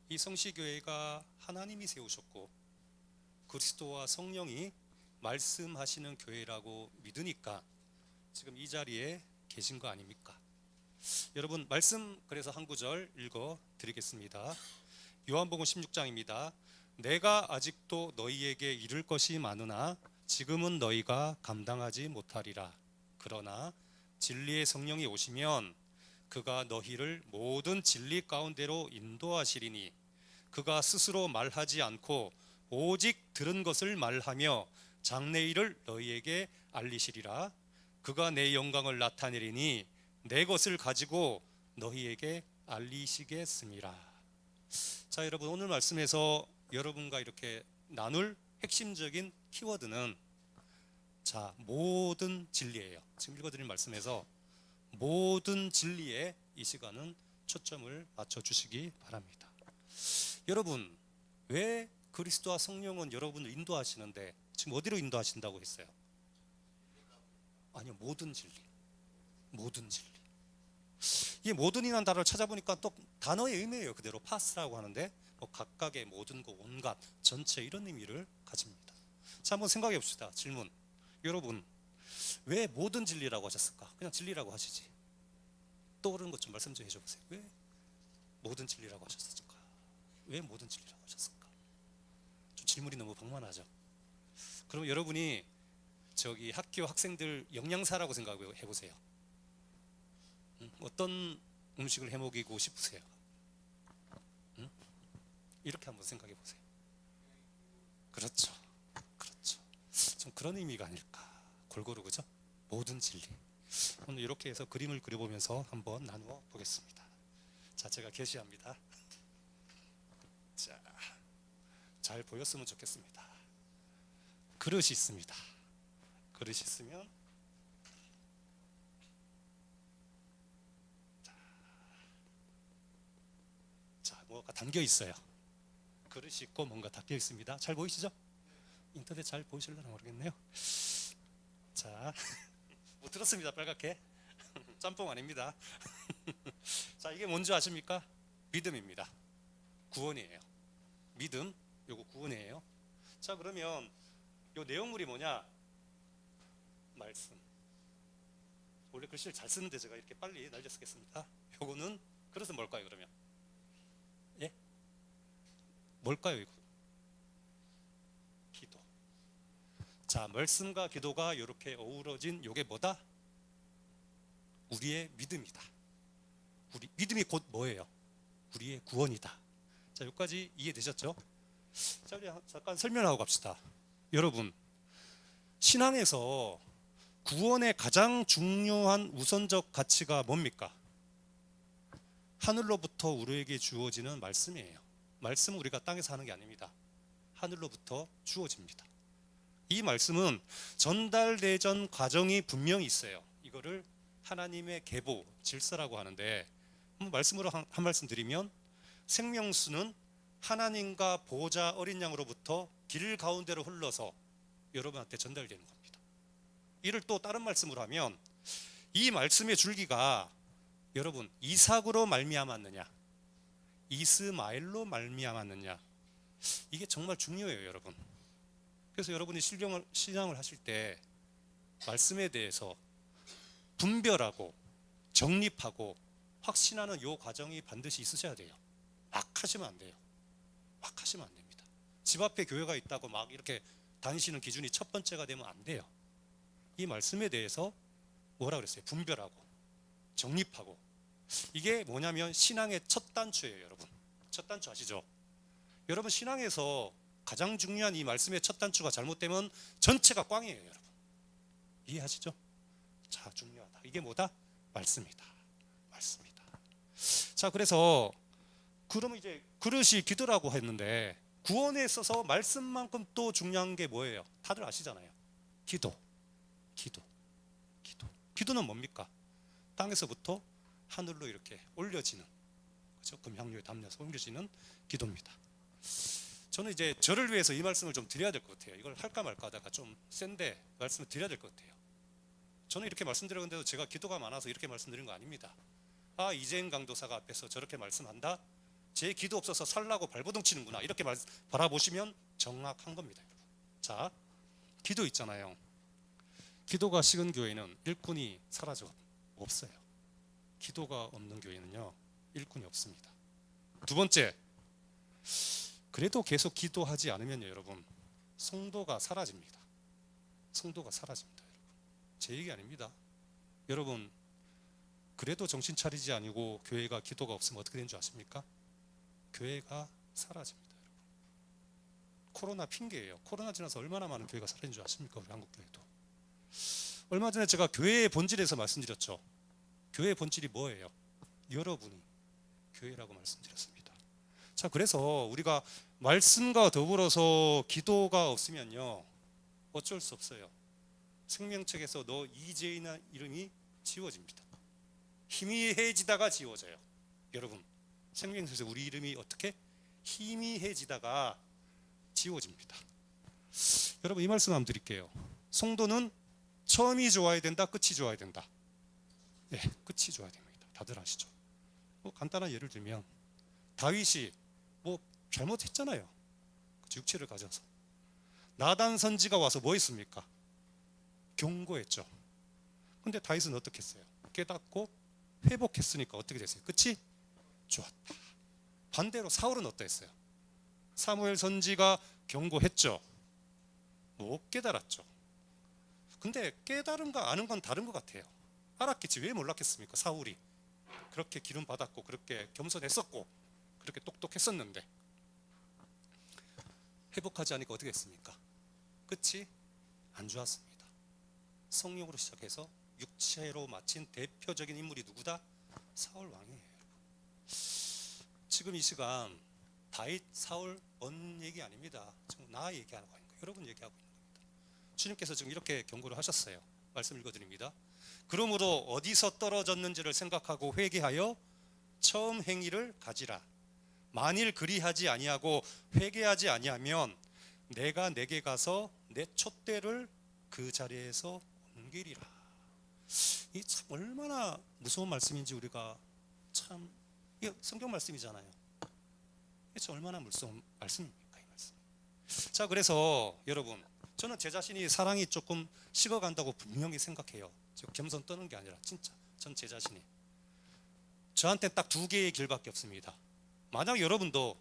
이 성시교회가 하나님이 세우셨고 그리스도와 성령이 말씀하시는 교회라고 믿으니까 지금 이 자리에 계신 거 아닙니까? 여러분, 말씀 그래서 한 구절 읽어 드리겠습니다. 요한복음 16장입니다. 내가 아직도 너희에게 이를 것이 많으나 지금은 너희가 감당하지 못하리라. 그러나 진리의 성령이 오시면 그가 너희를 모든 진리 가운데로 인도하시리니 그가 스스로 말하지 않고 오직 들은 것을 말하며 장래일을 너희에게 알리시리라. 그가 내 영광을 나타내리니 내 것을 가지고 너희에게 알리시겠습니다. 자, 여러분, 오늘 말씀에서 여러분과 이렇게 나눌 핵심적인 키워드는 자, 모든 진리예요. 지금 읽어드린 말씀에서 모든 진리에 이 시간은 초점을 맞춰주시기 바랍니다. 여러분, 왜 그리스도와 성령은 여러분을 인도하시는데 지금 어디로 인도하신다고 했어요? 아니요, 모든 진리. 모든 진리. 이 모든이라는 단어를 찾아보니까 또 단어의 의미예요. 그대로 파스라고 하는데 뭐 각각의 모든 것, 온갖, 전체 이런 의미를 가집니다. 자, 한번 생각해 봅시다. 질문. 여러분, 왜 모든 진리라고 하셨을까? 그냥 진리라고 하시지. 떠오르는 것 좀 말씀 좀 해줘 보세요. 왜 모든 진리라고 하셨을까? 왜 모든 진리라고 하셨을까? 좀 질문이 너무 방만하죠. 그럼 여러분이 저기 학교 학생들 영양사라고 생각해 보세요. 어떤 음식을 해먹이고 싶으세요? 이렇게 한번 생각해 보세요. 그렇죠. 그렇죠. 좀 그런 의미가 아닐까. 골고루, 그죠? 모든 진리. 오늘 이렇게 해서 그림을 그려보면서 한번 나누어 보겠습니다. 자, 제가 게시합니다. 자, 잘 보였으면 좋겠습니다. 그릇이 있습니다. 그릇이 있으면 자, 뭐가 담겨 있어요. 그릇이 있고 뭔가 담겨 있습니다. 잘 보이시죠? 인터넷 잘 보이실려나 모르겠네요. 자, 못 들었습니다. 빨갛게. 짬뽕 아닙니다. 자, 이게 뭔지 아십니까? 믿음입니다. 구원이에요. 믿음, 요거 구원이에요. 자, 그러면 요 내용물이 뭐냐? 말씀. 원래 글씨를 잘 쓰는데 제가 이렇게 빨리 날려 쓰겠습니다. 요거는 그래서 뭘까요, 그러면? 예? 뭘까요, 이거? 기도. 자, 말씀과 기도가 이렇게 어우러진 요게 뭐다? 우리의 믿음이다. 우리 믿음이 곧 뭐예요? 우리의 구원이다. 자, 여기까지 이해되셨죠? 자, 우리 잠깐 설명하고 갑시다. 여러분, 신앙에서 구원의 가장 중요한 우선적 가치가 뭡니까? 하늘로부터 우리에게 주어지는 말씀이에요. 말씀은 우리가 땅에서 하는 게 아닙니다. 하늘로부터 주어집니다. 이 말씀은 전달되전 과정이 분명히 있어요. 이거를 하나님의 계보, 질서라고 하는데, 말씀으로 한 말씀 드리면, 생명수는 하나님과 보호자 어린 양으로부터 길 가운데로 흘러서 여러분한테 전달되는 겁니다. 이를 또 다른 말씀으로 하면, 이 말씀의 줄기가 여러분 이삭으로 말미암았느냐, 이스마엘로 말미암았느냐, 이게 정말 중요해요, 여러분. 그래서 여러분이 신앙을 하실 때 말씀에 대해서 분별하고 정립하고 확신하는 요 과정이 반드시 있으셔야 돼요. 막 하시면 안 돼요. 막 하시면 안 됩니다. 집 앞에 교회가 있다고 막 이렇게 다니시는 기준이 첫 번째가 되면 안 돼요. 이 말씀에 대해서 뭐라 그랬어요? 분별하고 정립하고. 이게 뭐냐면 신앙의 첫 단추예요, 여러분. 첫 단추 아시죠? 여러분, 신앙에서 가장 중요한 이 말씀의 첫 단추가 잘못되면 전체가 꽝이에요, 여러분. 이해하시죠? 자, 중요하다. 이게 뭐다? 말씀이다. 말씀이다. 자, 그래서 그러면 이제 그릇이 기도라고 했는데, 구원에 있어서 말씀만큼 또 중요한 게 뭐예요? 다들 아시잖아요. 기도. 기도는 뭡니까? 땅에서부터 하늘로 이렇게 올려지는, 그렇죠? 금향료에 담려서 올려지는 기도입니다. 저는 이제 저를 위해서 이 말씀을 좀 드려야 될 것 같아요. 이걸 할까 말까 하다가 좀 센데 말씀을 드려야 될 것 같아요. 저는 이렇게 말씀드렸는데도 제가 기도가 많아서 이렇게 말씀드린 거 아닙니다. 아, 이재인 강도사가 앞에서 저렇게 말씀한다? 제 기도 없어서 살라고 발버둥 치는구나, 이렇게 바라보시면 정확한 겁니다, 여러분. 자, 기도 있잖아요. 기도가 식은 교회는 일꾼이 사라져 없어요. 기도가 없는 교회는요, 일꾼이 없습니다. 두 번째, 그래도 계속 기도하지 않으면요, 여러분, 성도가 사라집니다. 성도가 사라집니다, 여러분. 제 얘기 아닙니다. 여러분, 그래도 정신 차리지 아니고 교회가 기도가 없으면 어떻게 되는 줄 아십니까? 교회가 사라집니다, 여러분. 코로나 핑계예요. 코로나 지나서 얼마나 많은 교회가 사라진 줄 아십니까? 우리 한국 교회도. 얼마 전에 제가 교회의 본질에서 말씀드렸죠. 교회의 본질이 뭐예요? 여러분이 교회라고 말씀드렸습니다. 자, 그래서 우리가 말씀과 더불어서 기도가 없으면요, 어쩔 수 없어요. 생명책에서 너 이재인의 이름이 지워집니다. 희미해지다가 지워져요. 여러분, 생명책에서 우리 이름이 어떻게 희미해지다가 지워집니다. 여러분, 이 말씀 한번 드릴게요. 성도는 처음이 좋아야 된다, 끝이 좋아야 된다? 네, 끝이 좋아야 됩니다. 다들 아시죠? 뭐 간단한 예를 들면 다윗이 뭐 잘못했잖아요. 육체를 가져서. 나단 선지가 와서 뭐 했습니까? 경고했죠. 근데 다윗은 어떻게 했어요? 깨닫고 회복했으니까 어떻게 됐어요? 끝이 좋았다. 반대로 사울은 어떠했어요? 사무엘 선지가 경고했죠. 못 깨달았죠. 근데 깨달은가 아는 건 다른 것 같아요. 알았겠지, 왜 몰랐겠습니까? 사울이 그렇게 기름 받았고 그렇게 겸손했었고 그렇게 똑똑했었는데. 회복하지 않으니까 어떻게 했습니까? 끝이 안 좋았습니다. 성령으로 시작해서 육체로 마친 대표적인 인물이 누구다? 사울 왕이에요. 지금 이 시간 다윗, 사울 언 얘기 아닙니다. 지금 나 얘기하고 있는 거예요. 여러분 얘기하고 있는 겁니다. 주님께서 지금 이렇게 경고를 하셨어요. 말씀 읽어드립니다. 그러므로 어디서 떨어졌는지를 생각하고 회개하여 처음 행위를 가지라. 만일 그리하지 아니하고 회개하지 아니하면 내가 내게 가서 내 촛대를 그 자리에서 옮기리라. 이 참 얼마나 무서운 말씀인지 우리가 참, 이게 성경 말씀이잖아요. 그래서 얼마나 물성 말씀입니까 이 말씀. 자, 그래서 여러분, 저는 제 자신이 사랑이 조금 식어간다고 분명히 생각해요. 저 겸손 떠는 게 아니라 진짜 전 제 자신이 저한테 딱 두 개의 길밖에 없습니다. 만약 여러분도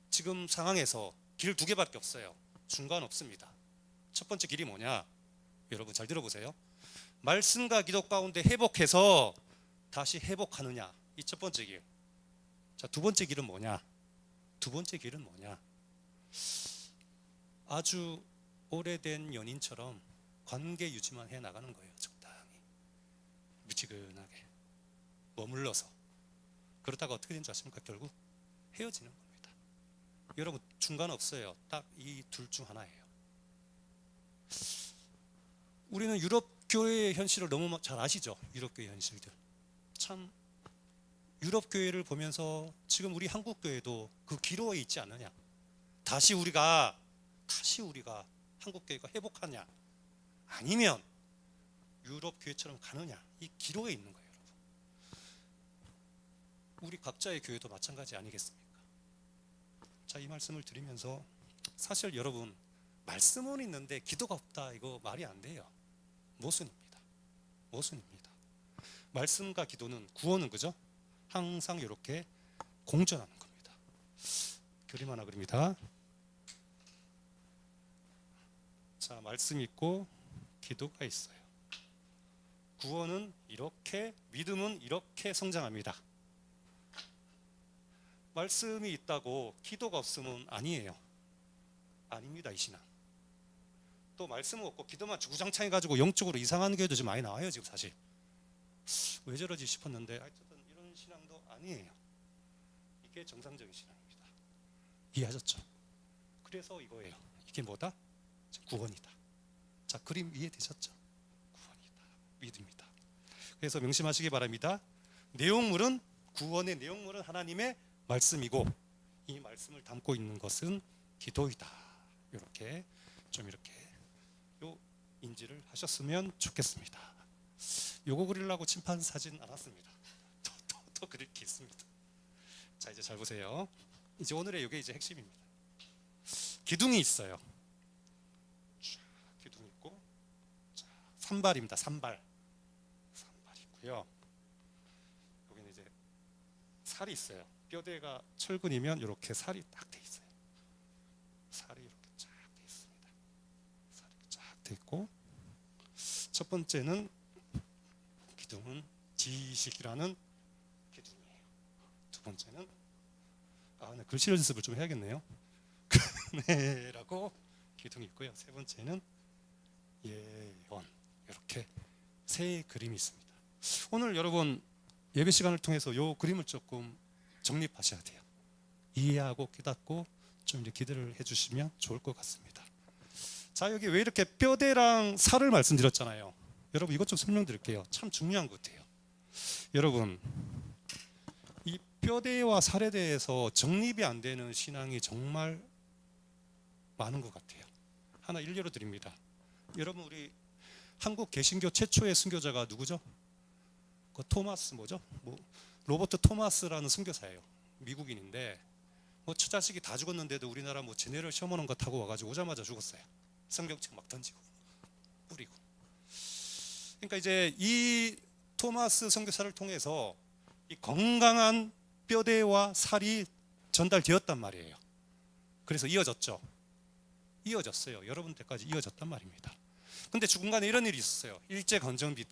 지금 상황에서 길 두 개밖에 없어요. 중간 없습니다. 첫 번째 길이 뭐냐? 여러분 잘 들어보세요. 말씀과 기도 가운데 회복해서 다시 회복하느냐, 이 첫 번째 길. 자, 두 번째 길은 뭐냐? 두 번째 길은 뭐냐? 아주 오래된 연인처럼 관계 유지만 해 나가는 거예요. 적당히 무지근하게 머물러서. 그러다가 어떻게 되는 줄 아십니까? 결국 헤어지는 겁니다. 여러분 중간 없어요. 딱 이 둘 중 하나예요. 우리는 유럽 교회의 현실을 너무 잘 아시죠? 유럽 교회 현실들. 참 유럽 교회를 보면서 지금 우리 한국 교회도 그 기로에 있지 않느냐? 다시 우리가 한국 교회가 회복하냐? 아니면 유럽 교회처럼 가느냐? 이 기로에 있는 거예요, 여러분. 우리 각자의 교회도 마찬가지 아니겠습니까? 자, 이 말씀을 드리면서 사실 여러분 말씀은 있는데 기도가 없다, 이거 말이 안 돼요. 모순입니다. 모순입니다. 말씀과 기도는, 구원은 그죠? 항상 이렇게 공존하는 겁니다. 그림 하나 그립니다. 자, 말씀 있고 기도가 있어요. 구원은 이렇게, 믿음은 이렇게 성장합니다. 말씀이 있다고 기도가 없으면 아니에요. 아닙니다, 이 신앙. 또 말씀은 없고 기도만 주구장창 해가지고 영적으로 이상한 교회도 좀 많이 나와요, 지금 사실. 왜 저러지 싶었는데 어쨌든 이런 신앙도 아니에요. 이게 정상적인 신앙입니다. 이해하셨죠? 그래서 이거예요. 이게 뭐다? 구원이다. 자, 그림 이해되셨죠? 구원이다, 믿음이다. 그래서 명심하시기 바랍니다. 내용물은, 구원의 내용물은 하나님의 말씀이고 이 말씀을 담고 있는 것은 기도이다. 이렇게 좀 이렇게 요 인지를 하셨으면 좋겠습니다. 요거 그리려고 칠판 사진 않았습니다. 더 그릴 게 있습니다. 자, 이제 잘 보세요. 이제 오늘의 요게 이제 핵심입니다. 기둥이 있어요. 기둥이 있고, 자, 산발입니다. 산발 있고요. 여기는 이제 살이 있어요. 뼈대가 철근이면 이렇게 살이 딱 돼 있어요. 살이 이렇게 쫙 돼 있습니다. 살이 쫙 돼 있고, 첫 번째는 기둥은 지식이라는 기둥이에요. 두 번째는 네, 글씨 연습을 좀 해야겠네요. 네라고 기둥이 있고요. 세 번째는 예언, 이렇게 세 그림이 있습니다. 오늘 여러분 예배 시간을 통해서 요 그림을 조금 정립하셔야 돼요. 이해하고 깨닫고 좀 이제 기대를 해주시면 좋을 것 같습니다. 자, 여기 왜 이렇게 뼈대랑 살을 말씀드렸잖아요. 여러분 이것 좀 설명드릴게요. 참 중요한 것 같아요. 여러분 이 뼈대와 살에 대해서 정립이 안 되는 신앙이 정말 많은 것 같아요. 하나 일례로 드립니다. 여러분 우리 한국 개신교 최초의 순교자가 누구죠? 그 토마스 뭐죠? 로버트 토마스라는 선교사예요. 미국인인데 처자식이 다 죽었는데도 우리나라 제네럴 셔먼 거 타고 와가지고 오자마자 죽었어요. 성경책 막 던지고 뿌리고. 그러니까 이제 이 토마스 선교사를 통해서 이 건강한 뼈대와 살이 전달되었단 말이에요. 그래서 이어졌죠. 이어졌어요. 여러분 때까지 이어졌단 말입니다. 근데 중간에 이런 일이 있었어요. 일제 강점기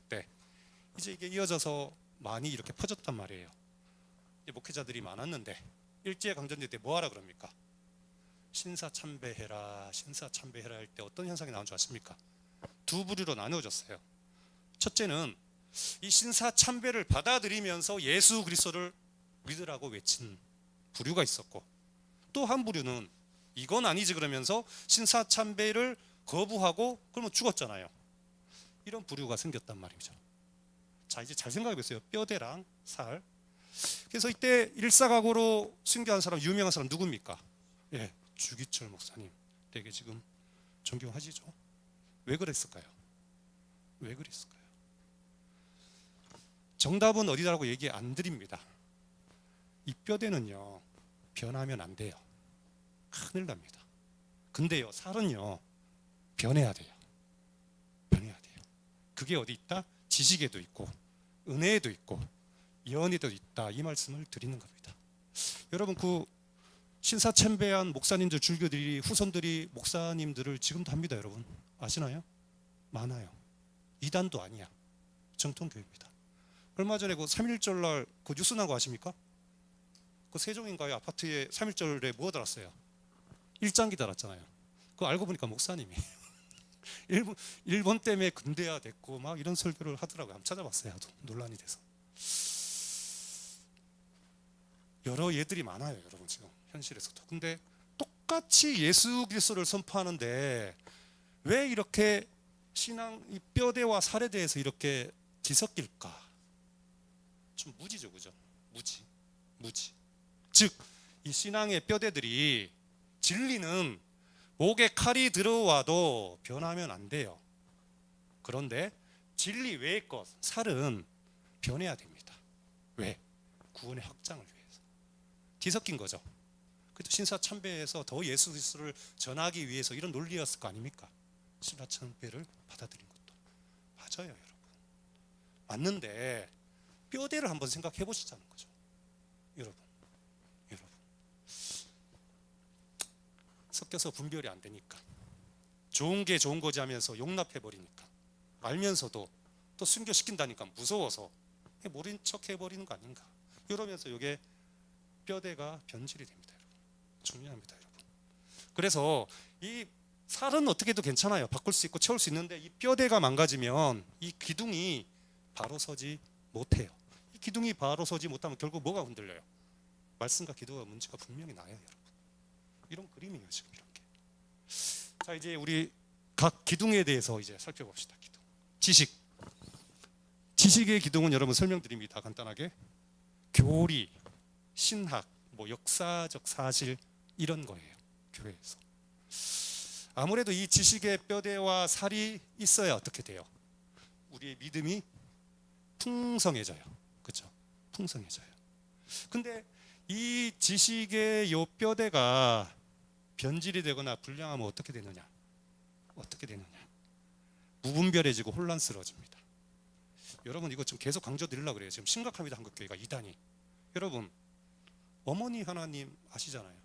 때 이제 이게 이어져서 많이 이렇게 퍼졌단 말이에요. 목회자들이 많았는데 일제 강점기 때 뭐 하라 그럽니까? 신사참배해라 할 때 어떤 현상이 나온 줄 아십니까? 두 부류로 나누어졌어요. 첫째는 이 신사참배를 받아들이면서 예수 그리스도를 믿으라고 외친 부류가 있었고, 또 한 부류는 이건 아니지 그러면서 신사참배를 거부하고 그러면 죽었잖아요. 이런 부류가 생겼단 말이죠. 자, 이제 잘 생각해 보세요. 뼈대랑 살. 그래서 이때 일사각오로 순교한 사람, 유명한 사람 누굽니까? 예, 주기철 목사님. 되게 지금 존경하시죠? 왜 그랬을까요? 왜 그랬을까요? 정답은 어디다라고 얘기 안 드립니다. 이 뼈대는요, 변하면 안 돼요. 큰일 납니다. 근데요, 살은요, 변해야 돼요. 변해야 돼요. 그게 어디 있다? 지식에도 있고 은혜에도 있고 연에도 있다, 이 말씀을 드리는 겁니다. 여러분, 그 신사참배한 목사님들, 줄교들이, 후손들이 목사님들을 지금도 합니다. 여러분 아시나요? 많아요. 이단도 아니야, 정통교회입니다. 얼마 전에 그 3.1절 날 그 뉴스 난 거 아십니까? 그 세종인가요? 아파트에 3.1절에 뭐가 달았어요? 일장기 달았잖아요. 그거 알고 보니까 목사님이 일본 때문에 근대화 됐고 막 이런 설교를 하더라고요. 한번 찾아봤어요. 논란이 돼서. 여러 예들이 많아요, 여러분, 지금 현실에서도. 근데 똑같이 예수 그리스도를 선포하는데 왜 이렇게 신앙, 이 뼈대와 살에 대해서 이렇게 뒤섞일까? 좀 무지죠, 그죠? 무지. 즉, 이 신앙의 뼈대들이, 진리는 목에 칼이 들어와도 변하면 안 돼요. 그런데 진리 외의 것, 살은 변해야 됩니다. 왜? 구원의 확장을 위해서. 뒤섞인 거죠. 그래도 신사참배에서 더 예수 그리스도를 전하기 위해서 이런 논리였을 거 아닙니까? 신사참배를 받아들인 것도 맞아요, 여러분. 맞는데 뼈대를 한번 생각해 보시자는 거죠. 여러분 섞여서 분별이 안 되니까, 좋은 게 좋은 거지 하면서 용납해 버리니까, 알면서도 또 순교시킨다니까 무서워서 모른 척 해버리는 거 아닌가, 이러면서 이게 뼈대가 변질이 됩니다. 여러분, 중요합니다. 여러분. 그래서 이 살은 어떻게 해도 괜찮아요. 바꿀 수 있고 채울 수 있는데 이 뼈대가 망가지면 이 기둥이 바로 서지 못해요. 이 기둥이 바로 서지 못하면 결국 뭐가 흔들려요? 말씀과 기도가 문제가 분명히 나요, 여러분. 이런 그림이에요, 지금 이렇게. 자, 이제 우리 각 기둥에 대해서 이제 살펴봅시다. 기둥. 지식의 기둥은 여러분 설명드립니다. 간단하게. 교리, 신학, 뭐 역사적 사실, 이런 거예요, 교회에서. 아무래도 이 지식의 뼈대와 살이 있어야 어떻게 돼요? 우리의 믿음이 풍성해져요. 그렇죠? 풍성해져요. 근데 이 지식의 요 뼈대가 변질이 되거나 불량하면 어떻게 되느냐? 무분별해지고 혼란스러워집니다. 여러분, 이거 좀 계속 강조드리려고 그래요. 지금 심각합니다, 한국교회가. 이단이. 여러분, 어머니 하나님 아시잖아요.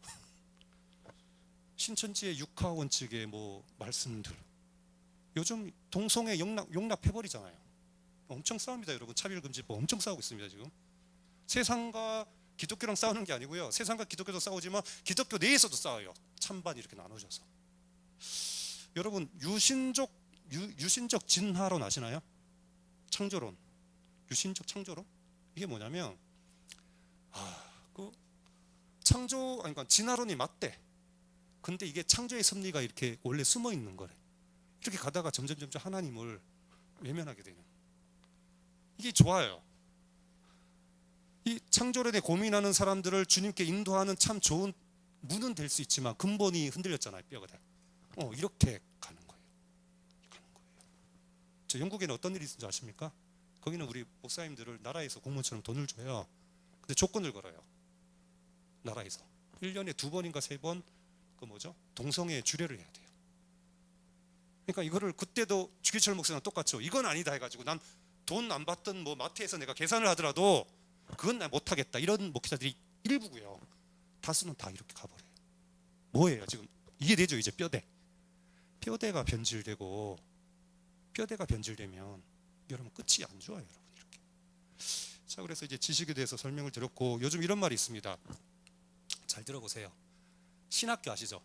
신천지의 육하 원칙의 뭐 말씀들, 요즘 동성애 용납해버리잖아요. 엄청 싸웁니다, 여러분. 차별금지법 엄청 싸우고 있습니다, 지금. 세상과 기독교랑 싸우는 게 아니고요, 세상과 기독교도 싸우지만 기독교 내에서도 싸워요. 찬반 이렇게 나눠져서. 여러분, 유신적 진화론 아시나요? 창조론, 유신적 창조론? 이게 뭐냐면, 그러니까 진화론이 맞대. 근데 이게 창조의 섭리가 이렇게 원래 숨어 있는 거래. 이렇게 가다가 점점 하나님을 외면하게 되는. 이게 좋아요. 이 창조론에 고민하는 사람들을 주님께 인도하는 참 좋은 문은 될 수 있지만 근본이 흔들렸잖아요, 뼈가 다. 이렇게 가는 거예요. 저 영국에는 어떤 일이 있는지 아십니까? 거기는 우리 목사님들을 나라에서 공무원처럼 돈을 줘요. 근데 조건을 걸어요. 나라에서 1년에 2번인가 3번 동성애 주례를 해야 돼요. 그러니까 이거를 그때도 주기철 목사랑 똑같죠. 이건 아니다 해가지고 난 돈 안 받던 뭐 마트에서 내가 계산을 하더라도 그건 나 못하겠다, 이런 목사들이 일부고요. 다수는 다 이렇게 가버려요. 뭐예요 지금? 이게 되죠, 이제 뼈대가 변질되고, 뼈대가 변질되면 여러분 끝이 안 좋아요, 여러분. 이렇게. 자, 그래서 이제 지식에 대해서 설명을 드렸고, 요즘 이런 말이 있습니다. 잘 들어보세요. 신학교 아시죠?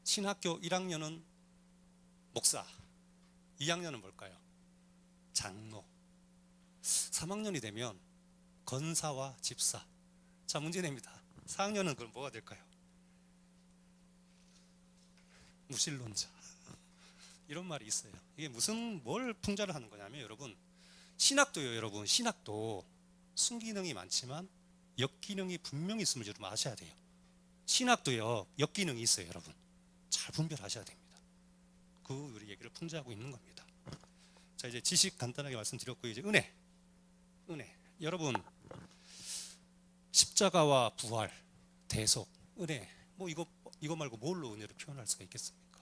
신학교 1학년은 목사, 2학년은 뭘까요? 장로. 3학년이 되면 건사와 집사. 자, 문제 냅니다. 4학년은 그럼 뭐가 될까요? 무신론자. 이런 말이 있어요. 이게 뭘 풍자를 하는 거냐면, 여러분, 신학도요, 여러분, 신학도 순기능이 많지만 역기능이 분명히 있음을 여러분 아셔야 돼요. 신학도요, 역기능이 있어요, 여러분. 잘 분별하셔야 됩니다. 그 우리 얘기를 풍자하고 있는 겁니다. 자, 이제 지식 간단하게 말씀드렸고, 이제 은혜. 여러분, 십자가와 부활, 대속, 은혜, 뭐 이거 말고 뭘로 은혜를 표현할 수가 있겠습니까?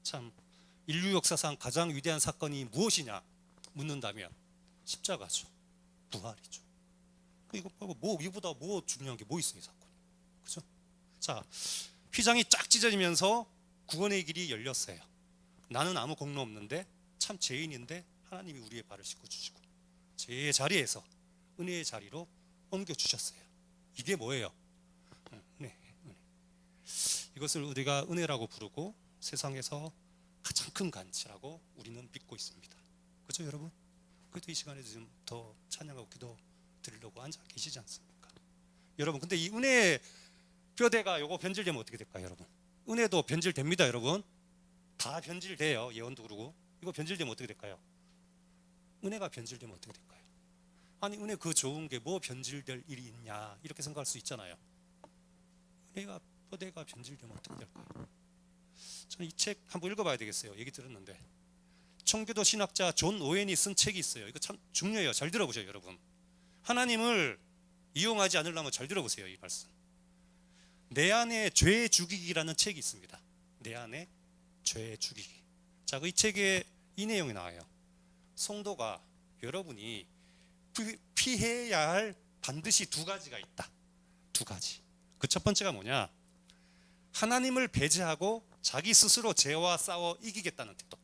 참 인류 역사상 가장 위대한 사건이 무엇이냐 묻는다면 십자가죠, 부활이죠. 이거 말고 뭐 이거보다 뭐 중요한 게 뭐 있어요, 이 사건이, 그죠? 자, 휘장이 쫙 찢어지면서 구원의 길이 열렸어요. 나는 아무 공로 없는데 참 죄인인데 하나님이 우리의 발을 씻고 주시고 죄의 자리에서 은혜의 자리로 옮겨 주셨어요. 이게 뭐예요? 은혜. 이것을 우리가 은혜라고 부르고 세상에서 가장 큰 간치라고 우리는 믿고 있습니다. 그렇죠, 여러분? 그래도 이 시간에 좀 더 찬양하고 기도 드리려고 앉아 계시지 않습니까? 여러분, 근데 이 은혜의 뼈대가 요거 변질되면 어떻게 될까요, 여러분? 은혜도 변질됩니다, 여러분. 다 변질돼요. 예언도 그러고. 이거 변질되면 어떻게 될까요? 은혜가 변질되면 어떻게 될까요? 아니, 은혜 그 좋은 게 뭐 변질될 일이 있냐 이렇게 생각할 수 있잖아요. 은혜가 뼈대가 변질되면 어떻게 될까요? 저는 이 책 한번 읽어봐야 되겠어요. 얘기 들었는데 청교도 신학자 존 오웬이 쓴 책이 있어요. 이거 참 중요해요. 잘 들어보세요, 여러분. 하나님을 이용하지 않으려면 잘 들어보세요, 이 말씀. 내 안에 죄 죽이기라는 책이 있습니다. 내 안에 죄 죽이기. 자, 이 책에 이 내용이 나와요. 성도가, 여러분이 피해야 할 반드시 두 가지가 있다. 두 가지. 그 첫 번째가 뭐냐? 하나님을 배제하고 자기 스스로 죄와 싸워 이기겠다는 태도.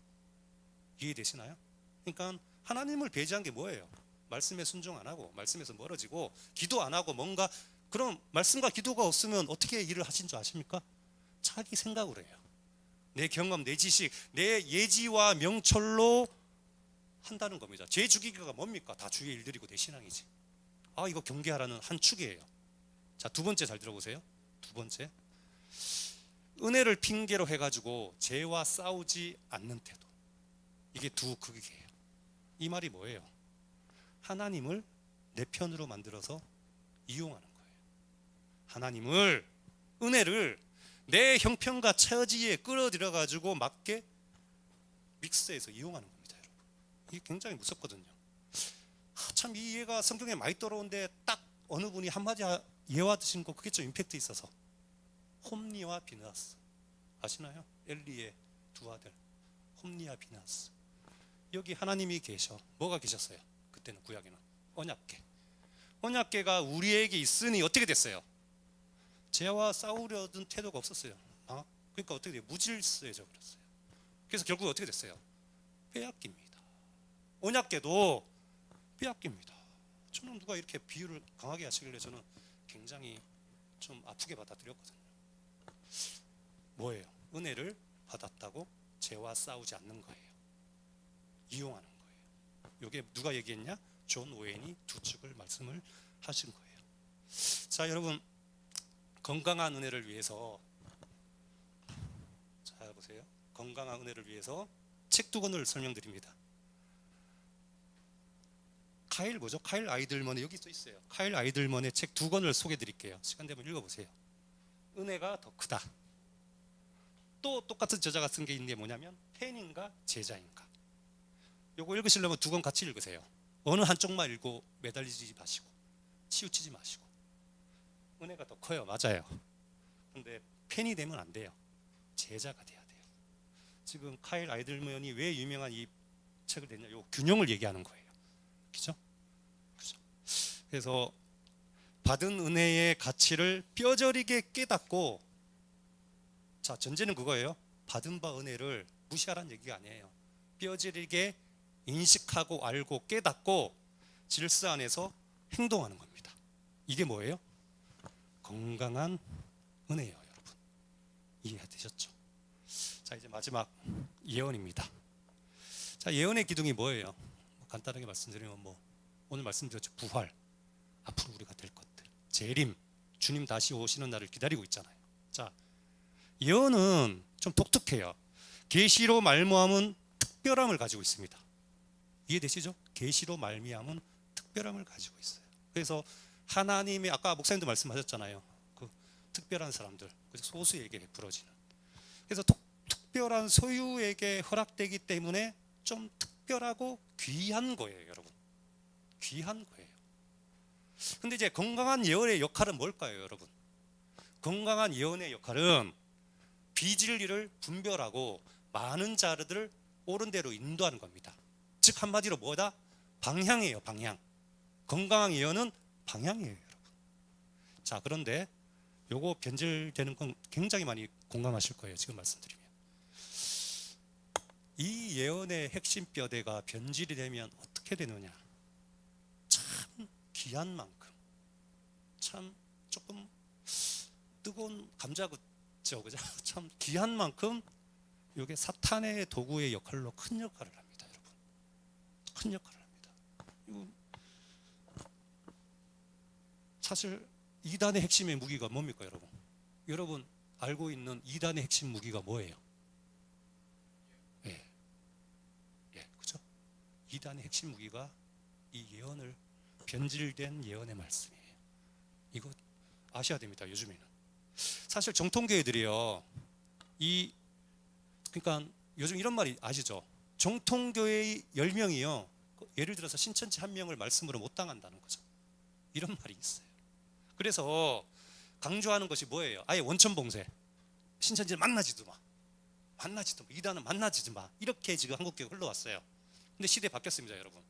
이해되시나요? 그러니까 하나님을 배제한 게 뭐예요? 말씀에 순종 안 하고 말씀에서 멀어지고 기도 안 하고 뭔가, 그럼 말씀과 기도가 없으면 어떻게 일을 하신 줄 아십니까? 자기 생각으로 해요. 내 경험, 내 지식, 내 예지와 명철로 한다는 겁니다. 죄 죽이기가 뭡니까? 다 주의 일들이고 내 신앙이지. 아, 이거 경계하라는 한 축이에요. 자, 두 번째 잘 들어보세요. 두 번째, 은혜를 핑계로 해가지고 죄와 싸우지 않는 태도. 이게 두 극이에요. 이 말이 뭐예요? 하나님을 내 편으로 만들어서 이용하는 거예요. 하나님을, 은혜를 내 형편과 처지에 끌어들여 가지고 맞게 믹스해서 이용하는 겁니다, 여러분. 이게 굉장히 무섭거든요. 참 이 이해가 성경에 많이 떨어오는데 딱 어느 분이 한마디 예화드신 거, 그게 좀 임팩트 있어서. 홈리와 비느하스 아시나요? 엘리의 두 아들 홈리와 비느하스. 여기 하나님이 계셔. 뭐가 계셨어요? 그때는 구약에는 언약궤. 언약궤가 우리에게 있으니 어떻게 됐어요? 죄와 싸우려던 태도가 없었어요. 그러니까 어떻게 돼요? 무질서해져 버렸어요. 그래서 결국 어떻게 됐어요? 빼앗깁니다. 언약궤도 빼앗깁니다. 저는 누가 이렇게 비유를 강하게 하시길래 저는 굉장히 좀 아프게 받아들였거든요. 뭐예요? 은혜를 받았다고 죄와 싸우지 않는 거예요. 이용하는 거예요. 이게 누가 얘기했냐? 존 오웬이 두 축을 말씀을 하신 거예요. 자, 여러분, 건강한 은혜를 위해서, 자 보세요. 건강한 은혜를 위해서 책 두 권을 설명드립니다. 카일 뭐죠? 카일 아이들먼의, 여기 써 있어요. 카일 아이들먼의 책 두 권을 소개드릴게요. 시간 되면 읽어보세요. 은혜가 더 크다. 또 똑같은 저자가 쓴 게 있는 게 뭐냐면 팬인가 제자인가. 요거 읽으시려면 두 권 같이 읽으세요. 어느 한쪽만 읽고 매달리지 마시고 치우치지 마시고. 은혜가 더 커요. 맞아요. 근데 팬이 되면 안 돼요. 제자가 돼야 돼요. 지금 카일 아이들먼이 왜 유명한 이 책을 냈냐? 요 균형을 얘기하는 거예요. 그죠? 그래서 받은 은혜의 가치를 뼈저리게 깨닫고, 자, 전제는 그거예요. 받은 바 은혜를 무시하라는 얘기가 아니에요. 뼈저리게 인식하고 알고 깨닫고 질서 안에서 행동하는 겁니다. 이게 뭐예요? 건강한 은혜예요, 여러분. 이해되셨죠? 자, 이제 마지막 예언입니다. 자, 예언의 기둥이 뭐예요? 간단하게 말씀드리면 오늘 말씀드렸죠. 부활, 앞으로 우리가 될 것들, 재림, 주님 다시 오시는 날을 기다리고 있잖아요. 자, 예언은 좀 독특해요. 계시로 말미암은 특별함을 가지고 있습니다. 이해되시죠? 계시로 말미암은 특별함을 가지고 있어요. 그래서 하나님의, 아까 목사님도 말씀하셨잖아요. 그 특별한 사람들, 소수에게 베풀어지는. 그래서 특별한 소유에게 허락되기 때문에 좀 특별하고 귀한 거예요, 여러분. 귀한 거예요. 근데 이제 건강한 예언의 역할은 뭘까요, 여러분? 건강한 예언의 역할은 비진리를 분별하고 많은 자들을 옳은 대로 인도하는 겁니다. 즉 한마디로 뭐다? 방향이에요. 방향. 건강한 예언은 방향이에요, 여러분. 자, 그런데 요거 변질되는 건 굉장히 많이 공감하실 거예요. 지금 말씀드리면 이 예언의 핵심 뼈대가 변질이 되면 어떻게 되느냐? 참 귀한 만큼, 참 조금 뜨거운 감자 같죠, 그죠? 참 귀한 만큼 이게 사탄의 도구의 역할로 큰 역할을 합니다, 여러분. 큰 역할을 합니다. 이거 사실 이단의 핵심의 무기가 뭡니까, 여러분? 여러분 알고 있는 이단의 핵심 무기가 뭐예요? 그죠? 이단의 핵심 무기가 이 예언을 변질된 예언의 말씀이에요. 이거 아셔야 됩니다. 요즘에는 사실 정통교회들이요, 그러니까 요즘 이런 말이 아시죠? 정통교회의 10명이요, 예를 들어서 신천지 한 명을 말씀으로 못 당한다는 거죠. 이런 말이 있어요. 그래서 강조하는 것이 뭐예요? 아예 원천봉쇄, 신천지를 만나지도 마, 이단은 만나지도 마, 이렇게 지금 한국교회 흘러왔어요. 근데 시대 바뀌었습니다, 여러분.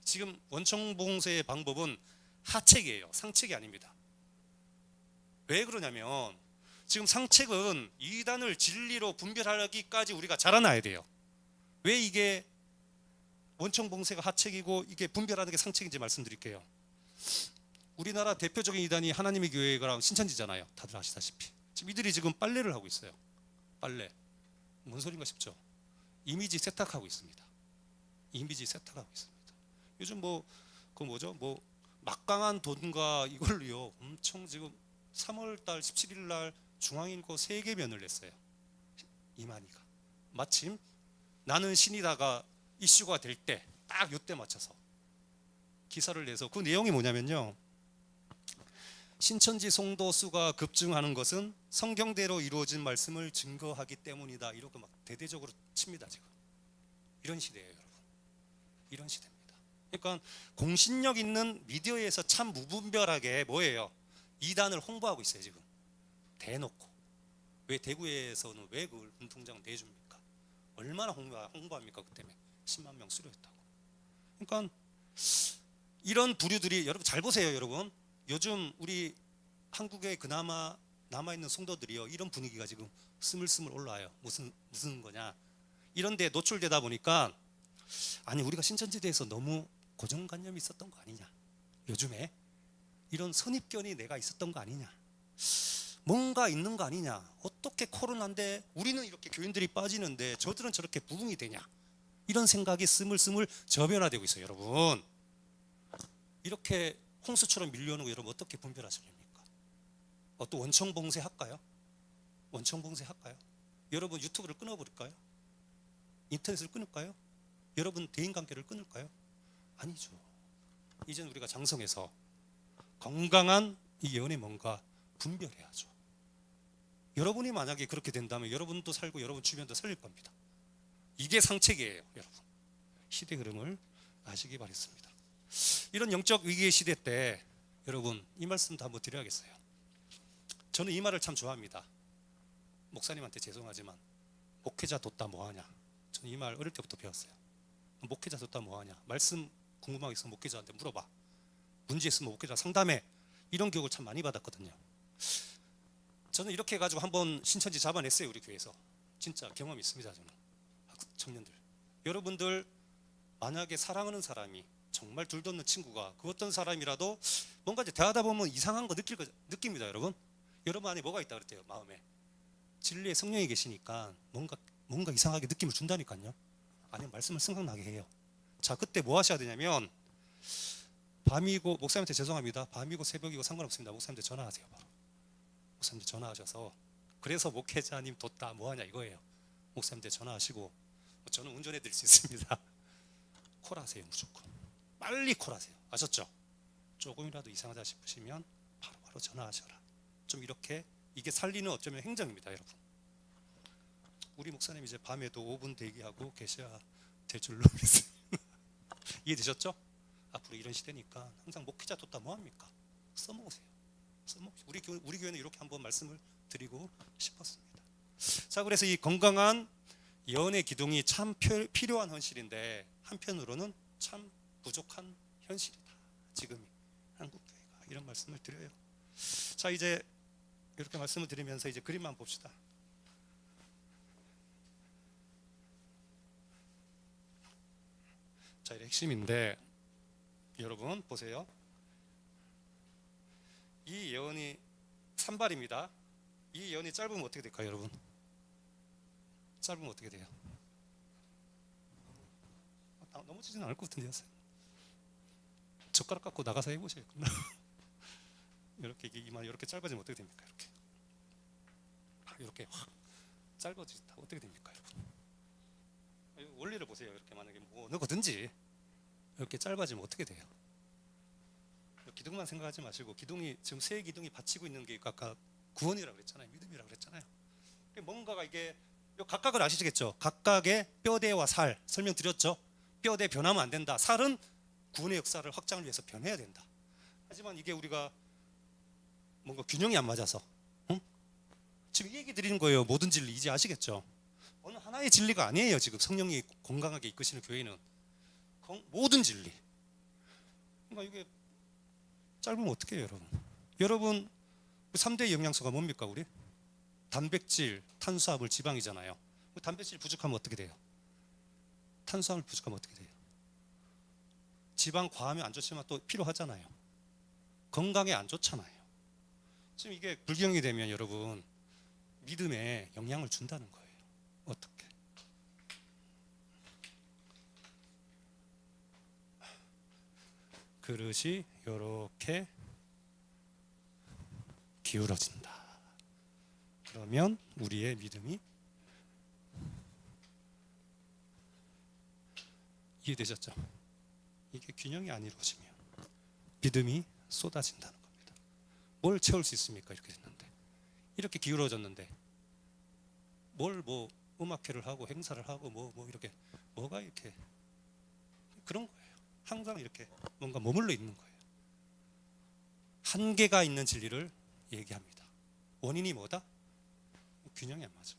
지금 원천봉쇄의 방법은 하책이에요. 상책이 아닙니다. 왜 그러냐면 지금 상책은 이단을 진리로 분별하기까지 우리가 자라나야 돼요. 왜 이게 원천봉쇄가 하책이고 이게 분별하는 게 상책인지 말씀드릴게요. 우리나라 대표적인 이단이 하나님의 교회랑 신천지잖아요. 다들 아시다시피 지금 이들이 지금 빨래를 하고 있어요. 빨래 뭔 소린가 싶죠? 이미지 세탁하고 있습니다. 이미지 세탁하고 있습니다. 요즘 그 뭐죠? 막강한 돈과 이걸로요, 엄청 지금 3월달 17일 날 중앙인권 세계면을 냈어요. 이만희가 마침 나는 신이다가 이슈가 될 때 딱 요때 맞춰서 기사를 내서 그 내용이 뭐냐면요, 신천지 성도 수가 급증하는 것은 성경대로 이루어진 말씀을 증거하기 때문이다, 이렇게 막 대대적으로 칩니다. 지금 이런 시대예요, 여러분. 이런 시대입니다. 그러니까 공신력 있는 미디어에서 참 무분별하게 뭐예요? 이단을 홍보하고 있어요, 지금. 대놓고. 왜 대구에서는 왜 그걸 분통장을 내줍니까? 얼마나 홍보합니까? 그 때문에 10만 명 수료했다고. 그러니까 이런 부류들이, 여러분 잘 보세요, 여러분. 요즘 우리 한국에 그나마 남아있는 성도들이요, 이런 분위기가 지금 스물스물 올라와요. 무슨 거냐? 이런 데 노출되다 보니까, 아니 우리가 신천지대에서 너무 고정관념이 있었던 거 아니냐, 요즘에 이런 선입견이 내가 있었던 거 아니냐, 뭔가 있는 거 아니냐, 어떻게 코로나인데 우리는 이렇게 교인들이 빠지는데 저들은 저렇게 부흥이 되냐, 이런 생각이 스물스물 저변화되고 있어요, 여러분. 이렇게 홍수처럼 밀려오는 거 여러분 어떻게 분별하십니까? 또 원천봉쇄 할까요? 원천봉쇄 할까요? 여러분 유튜브를 끊어버릴까요? 인터넷을 끊을까요? 여러분 대인관계를 끊을까요? 아니죠. 이제는 우리가 장성해서 건강한 이 예언의 뭔가 분별해야죠. 여러분이 만약에 그렇게 된다면 여러분도 살고 여러분 주변도 살릴 겁니다. 이게 상책이에요, 여러분. 시대 흐름을 아시기 바랬습니다. 이런 영적 위기의 시대 때 여러분 이 말씀도 한번 드려야겠어요. 저는 이 말을 참 좋아합니다. 목사님한테 죄송하지만 목회자 뒀다 뭐하냐, 저는 이 말 어릴 때부터 배웠어요. 목회자 뒀다 뭐하냐, 말씀 궁금하게 있으면 목회자한테 물어봐, 문제 있으면 목회자 상담해, 이런 교육을 참 많이 받았거든요. 저는 이렇게 해가지고 한번 신천지 잡아냈어요, 우리 교회에서. 진짜 경험이 있습니다. 저는 청년들, 여러분들 만약에 사랑하는 사람이, 정말 둘도 없는 친구가, 그 어떤 사람이라도 뭔가 이제 대하다 보면 이상한 거 느낍니다, 여러분. 여러분 안에 뭐가 있다 그랬대요, 마음에. 진리의 성령이 계시니까 뭔가 이상하게 느낌을 준다니까요. 아니면 말씀을 생각나게 해요. 자, 그때 뭐 하셔야 되냐면, 밤이고, 목사님한테 죄송합니다, 밤이고 새벽이고 상관없습니다. 목사님한테 전화하세요. 바로 목사님한테 전화하셔서, 그래서 목회자님 뒀다 뭐하냐 이거예요. 목사님한테 전화하시고, 저는 운전해 드릴 수 있습니다. 콜하세요. 무조건 빨리 콜하세요. 아셨죠? 조금이라도 이상하다 싶으시면 바로 전화하셔라. 좀 이렇게, 이게 살리는 어쩌면 행정입니다, 여러분. 우리 목사님 이제 밤에도 5분 대기하고 계셔야 될 줄로 믿습니다. 이해되셨죠? 앞으로 이런 시대니까 항상 목회자 뒀다 뭐합니까? 써먹으세요. 우리 교회는 이렇게 한번 말씀을 드리고 싶었습니다. 자, 그래서 이 건강한 예언의 기둥이 참 필요한 현실인데 한편으로는 참 부족한 현실이다. 지금이 한국 교회가 이런 말씀을 드려요. 자, 이제 이렇게 말씀을 드리면서 이제 그림만 봅시다. 자, 이 핵심인데 여러분 보세요. 이 예언이 산발입니다. 이 예언이 짧으면 어떻게 될까요, 여러분? 짧으면 어떻게 돼요? 넘어지지는 않을 것 같은데요. 젓가락 갖고 나가서 해보세요. 이렇게 이만 이렇게 짧아지면 어떻게 됩니까? 이렇게 확 짧아지다 어떻게 됩니까, 여러분? 원리를 보세요. 이렇게 만약에 뭐 어느 거든지 이렇게 짧아지면 어떻게 돼요? 기둥만 생각하지 마시고 기둥이 지금 세 기둥이 받치고 있는 게 아까 구원이라고 그랬잖아요. 믿음이라고 그랬잖아요. 뭔가가 이게 각각을 아시겠죠? 각각의 뼈대와 살 설명드렸죠. 뼈대 변하면 안 된다. 살은 구원의 역사를 확장을 위해서 변해야 된다. 하지만 이게 우리가 뭔가 균형이 안 맞아서 지금 이 얘기 드리는 거예요. 모든 진리 이제 아시겠죠? 어느 하나의 진리가 아니에요. 지금 성령이 건강하게 이끄시는 교회는 모든 진리. 그러니까 이게 짧으면 어떻게 해요, 여러분? 여러분 3대 영양소가 뭡니까 우리? 단백질, 탄수화물, 지방이잖아요. 단백질 부족하면 어떻게 돼요? 탄수화물 부족하면 어떻게 돼요? 지방 과하면 안 좋지만 또 필요하잖아요. 건강에 안 좋잖아요. 지금 이게 불경이 되면 여러분 믿음에 영향을 준다는 거예요. 어떻게? 그릇이 이렇게 기울어진다. 그러면 우리의 믿음이 이해되셨죠? 이게 균형이 안 이루어지면 믿음이 쏟아진다는 겁니다. 뭘 채울 수 있습니까? 이렇게 됐는데 이렇게 기울어졌는데 뭘 뭐 음악회를 하고 행사를 하고 뭐 이렇게 뭐가 이렇게 그런 거예요. 항상 이렇게 뭔가 머물러 있는 거예요. 한계가 있는 진리를 얘기합니다. 원인이 뭐다? 균형이 안 맞아.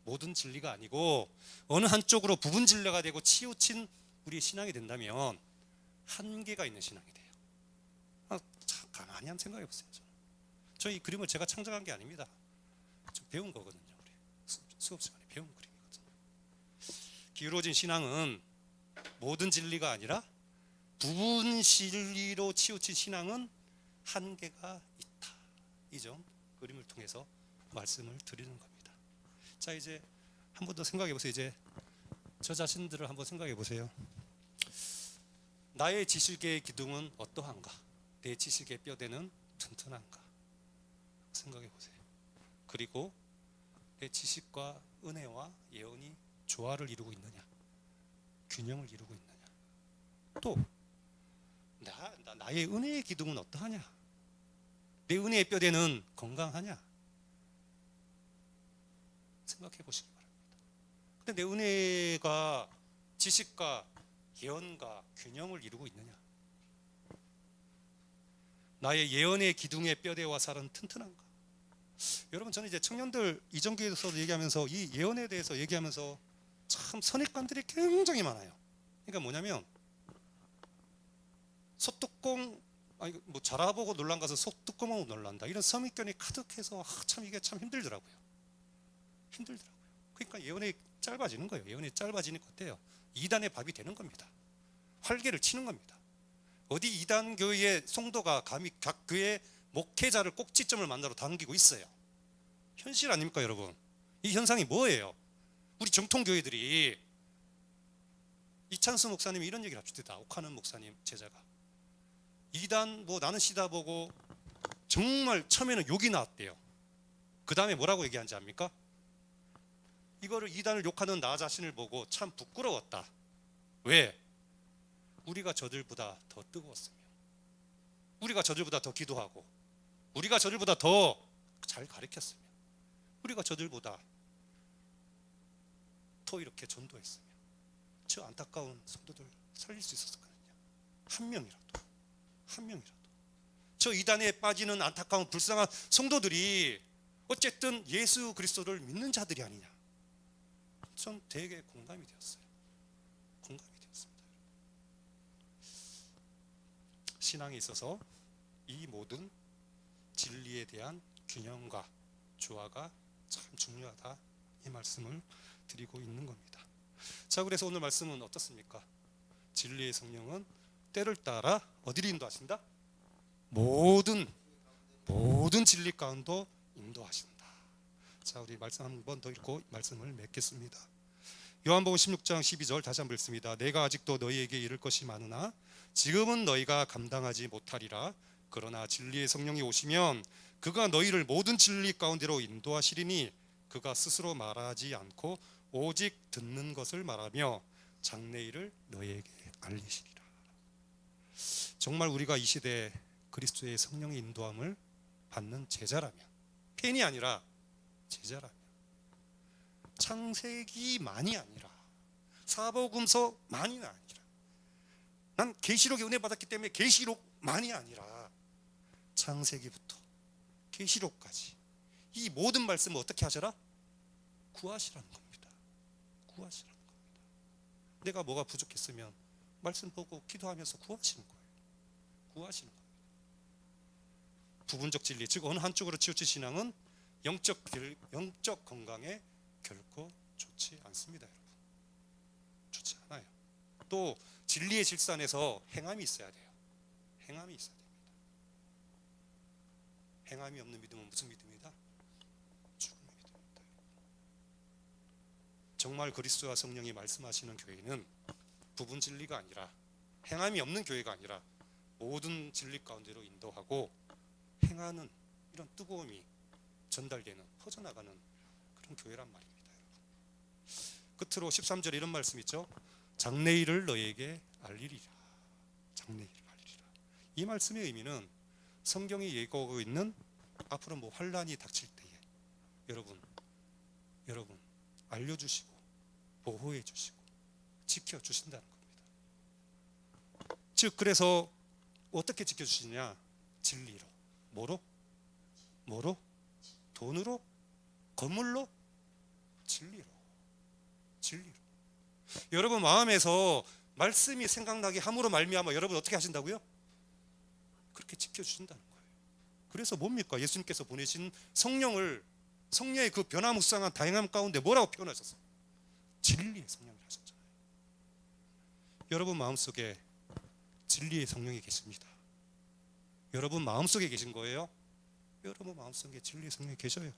모든 진리가 아니고 어느 한쪽으로 부분 진리가 되고 치우친 우리의 신앙이 된다면 한계가 있는 신앙이 돼요. 참 가만히 한번 생각해 보세요. 저이 그림을 제가 창작한 게 아닙니다. 좀 배운 거거든요. 우리 수업 시간에 배운 그림이거든요. 기울어진 신앙은 모든 진리가 아니라 부분 진리로 치우친 신앙은 한계가 있다. 이 점 그림을 통해서 말씀을 드리는 겁니다. 자, 이제 한 번 더 생각해 보세요. 이제 저 자신들을 한번 생각해 보세요. 나의 지식의 기둥은 어떠한가? 내 지식의 뼈대는 튼튼한가? 생각해 보세요. 그리고 내 지식과 은혜와 예언이 조화를 이루고 있느냐? 균형을 이루고 있느냐? 또 나의 은혜의 기둥은 어떠하냐? 내 은혜의 뼈대는 건강하냐? 생각해 보시기 바랍니다. 근데 내 은혜가 지식과 예언과 균형을 이루고 있느냐? 나의 예언의 기둥의 뼈대와 살은 튼튼한가? 여러분, 저는 이제 청년들 이전교회에서도 얘기하면서 이 예언에 대해서 얘기하면서 참 선입관들이 굉장히 많아요. 그러니까 뭐냐면 소뚜껑 뭐 자라보고 놀란 가서 소뚜껑하고 놀란다. 이런 선입견이 가득해서 참 이게 참 힘들더라고요. 그러니까 예언이 짧아지는 거예요. 예언이 짧아지니까 어때요? 이단의 밥이 되는 겁니다. 활개를 치는 겁니다. 어디 이단 교회의 성도가 감히 각 교회 목회자를 꼭지점을 만나러 당기고 있어요. 현실 아닙니까, 여러분? 이 현상이 뭐예요? 우리 정통 교회들이 이찬수 목사님이 이런 얘기를 합시다. 옥하는 목사님 제자가 이단 뭐 나는 시다 보고 정말 처음에는 욕이 나왔대요. 그 다음에 뭐라고 얘기한지 압니까? 이거를 이단을 욕하는 나 자신을 보고 참 부끄러웠다. 왜? 우리가 저들보다 더 뜨거웠으며, 우리가 저들보다 더 기도하고, 우리가 저들보다 더 잘 가르쳤으며, 우리가 저들보다 더 이렇게 전도했으며, 저 안타까운 성도들 살릴 수 있었거든요. 한 명이라도 저 이단에 빠지는 안타까운 불쌍한 성도들이 어쨌든 예수 그리스도를 믿는 자들이 아니냐. 전 되게 공감이 되었어요. 공감이 되었습니다. 신앙에 있어서 이 모든 진리에 대한 균형과 조화가 참 중요하다, 이 말씀을 드리고 있는 겁니다. 자, 그래서 오늘 말씀은 어떻습니까? 진리의 성령은 때를 따라 어디를 인도하신다? 모든 진리 가운데 인도하신다. 자, 우리 말씀 한 번 더 읽고 말씀을 맺겠습니다. 요한복음 16장 12절 다시 한번 읽습니다. 내가 아직도 너희에게 이를 것이 많으나 지금은 너희가 감당하지 못하리라. 그러나 진리의 성령이 오시면 그가 너희를 모든 진리 가운데로 인도하시리니 그가 스스로 말하지 않고 오직 듣는 것을 말하며 장래일을 너희에게 알리시리라. 정말 우리가 이 시대에 그리스도의 성령의 인도함을 받는 제자라면, 팬이 아니라 제자라면, 창세기만이 아니라 사복음서만이 아니라, 난 계시록에 은혜 받았기 때문에 계시록만이 아니라 창세기부터 계시록까지 이 모든 말씀을 어떻게 하셔라? 구하시라는 겁니다. 구하시라는 겁니다. 내가 뭐가 부족했으면 말씀 보고 기도하면서 구하시는 거예요. 구하시는 겁니다. 부분적 진리, 즉 어느 한쪽으로 치우친 신앙은 영적 건강에 결코 좋지 않습니다, 여러분. 좋지 않아요. 또 진리의 질산에서 행함이 있어야 돼요. 행함이 있어야 됩니다. 행함이 없는 믿음은 무슨 믿음이다? 죽음의 믿음입니다. 정말 그리스도와 성령이 말씀하시는 교회는 부분 진리가 아니라, 행함이 없는 교회가 아니라 모든 진리 가운데로 인도하고 행하는 이런 뜨거움이 전달되는, 퍼져나가는 그런 교회란 말입니다, 여러분. 끝으로 13절에 이런 말씀 있죠. 장래일을 너에게 알리리라. 장래일을 알리리라. 이 말씀의 의미는 성경이 예고하고 있는 앞으로 뭐 환란이 닥칠 때에 여러분 알려주시고 보호해 주시고 지켜주신다는 겁니다. 즉 그래서 어떻게 지켜주시냐? 진리로. 뭐로? 돈으로? 건물로? 진리로. 여러분 마음에서 말씀이 생각나게 함으로 말미암아 여러분 어떻게 하신다고요? 그렇게 지켜주신다는 거예요. 그래서 뭡니까? 예수님께서 보내신 성령의 그 변화무쌍한 다양함 가운데 뭐라고 표현하셨어요? 진리의 성령이라 하셨잖아요. 여러분 마음속에 진리의 성령이 계십니다. 여러분 마음속에 계신 거예요? 여러분 마음속에 진리의 성령이 계셔요.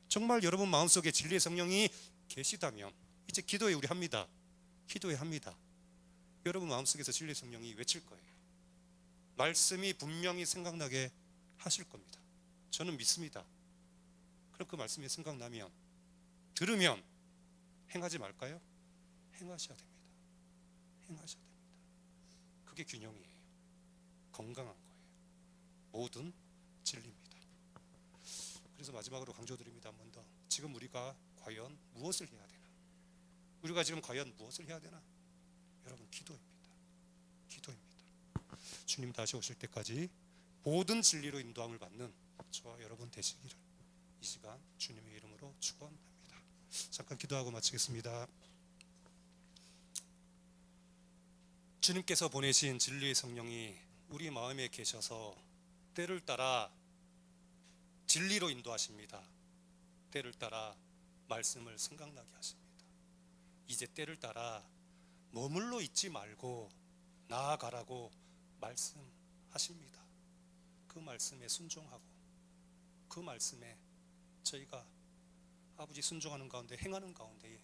정말 여러분 마음속에 진리의 성령이 계시다면 이제 기도회 우리 합니다. 기도회 합니다. 여러분 마음속에서 진리의 성령이 외칠 거예요. 말씀이 분명히 생각나게 하실 겁니다. 저는 믿습니다. 그럼 그 말씀이 생각나면, 들으면 행하지 말까요? 행하셔야 됩니다. 행하셔야 됩니다. 그게 균형이에요. 건강한 거예요. 모든 진리입니다. 그래서 마지막으로 강조드립니다. 한 번 더. 지금 우리가 과연 무엇을 해야 되나? 우리가 지금 과연 무엇을 해야 되나? 여러분 기도입니다. 기도입니다. 주님 다시 오실 때까지 모든 진리로 인도함을 받는 저와 여러분 되시기를 이 시간 주님의 이름으로 축원합니다. 잠깐 기도하고 마치겠습니다. 주님께서 보내신 진리의 성령이 우리 마음에 계셔서 때를 따라 진리로 인도하십니다. 때를 따라 말씀을 생각나게 하십니다. 이제 때를 따라 머물러 있지 말고 나아가라고 말씀하십니다. 그 말씀에 순종하고 그 말씀에 저희가 아버지 순종하는 가운데 행하는 가운데에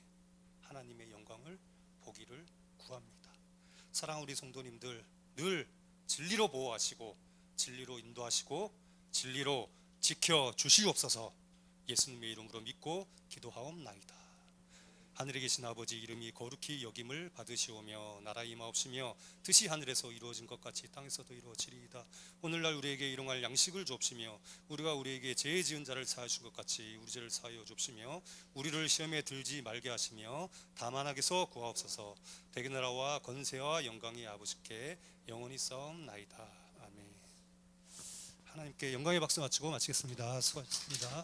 하나님의 영광을 보기를 구합니다. 사랑하는 우리 성도님들, 늘 진리로 보호하시고 진리로 인도하시고 진리로 지켜주시옵소서. 예수님의 이름으로 믿고 기도하옵나이다. 하늘에 계신 아버지 이름이 거룩히 여김을 받으시오며 나라 임하옵시며 뜻이 하늘에서 이루어진 것 같이 땅에서도 이루어지리이다. 오늘날 우리에게 일용할 양식을 주옵시며 우리가 우리에게 죄 지은 자를 사하여 준 것 같이 우리 죄를 사하여 주옵시며 우리를 시험에 들지 말게 하시며 다만 악에서 구하옵소서. 대개 나라와 권세와 영광이 아버지께 영원히 싸움나이다. 아멘. 하나님께 영광의 박수 맞추고 마치겠습니다. 수고하셨습니다.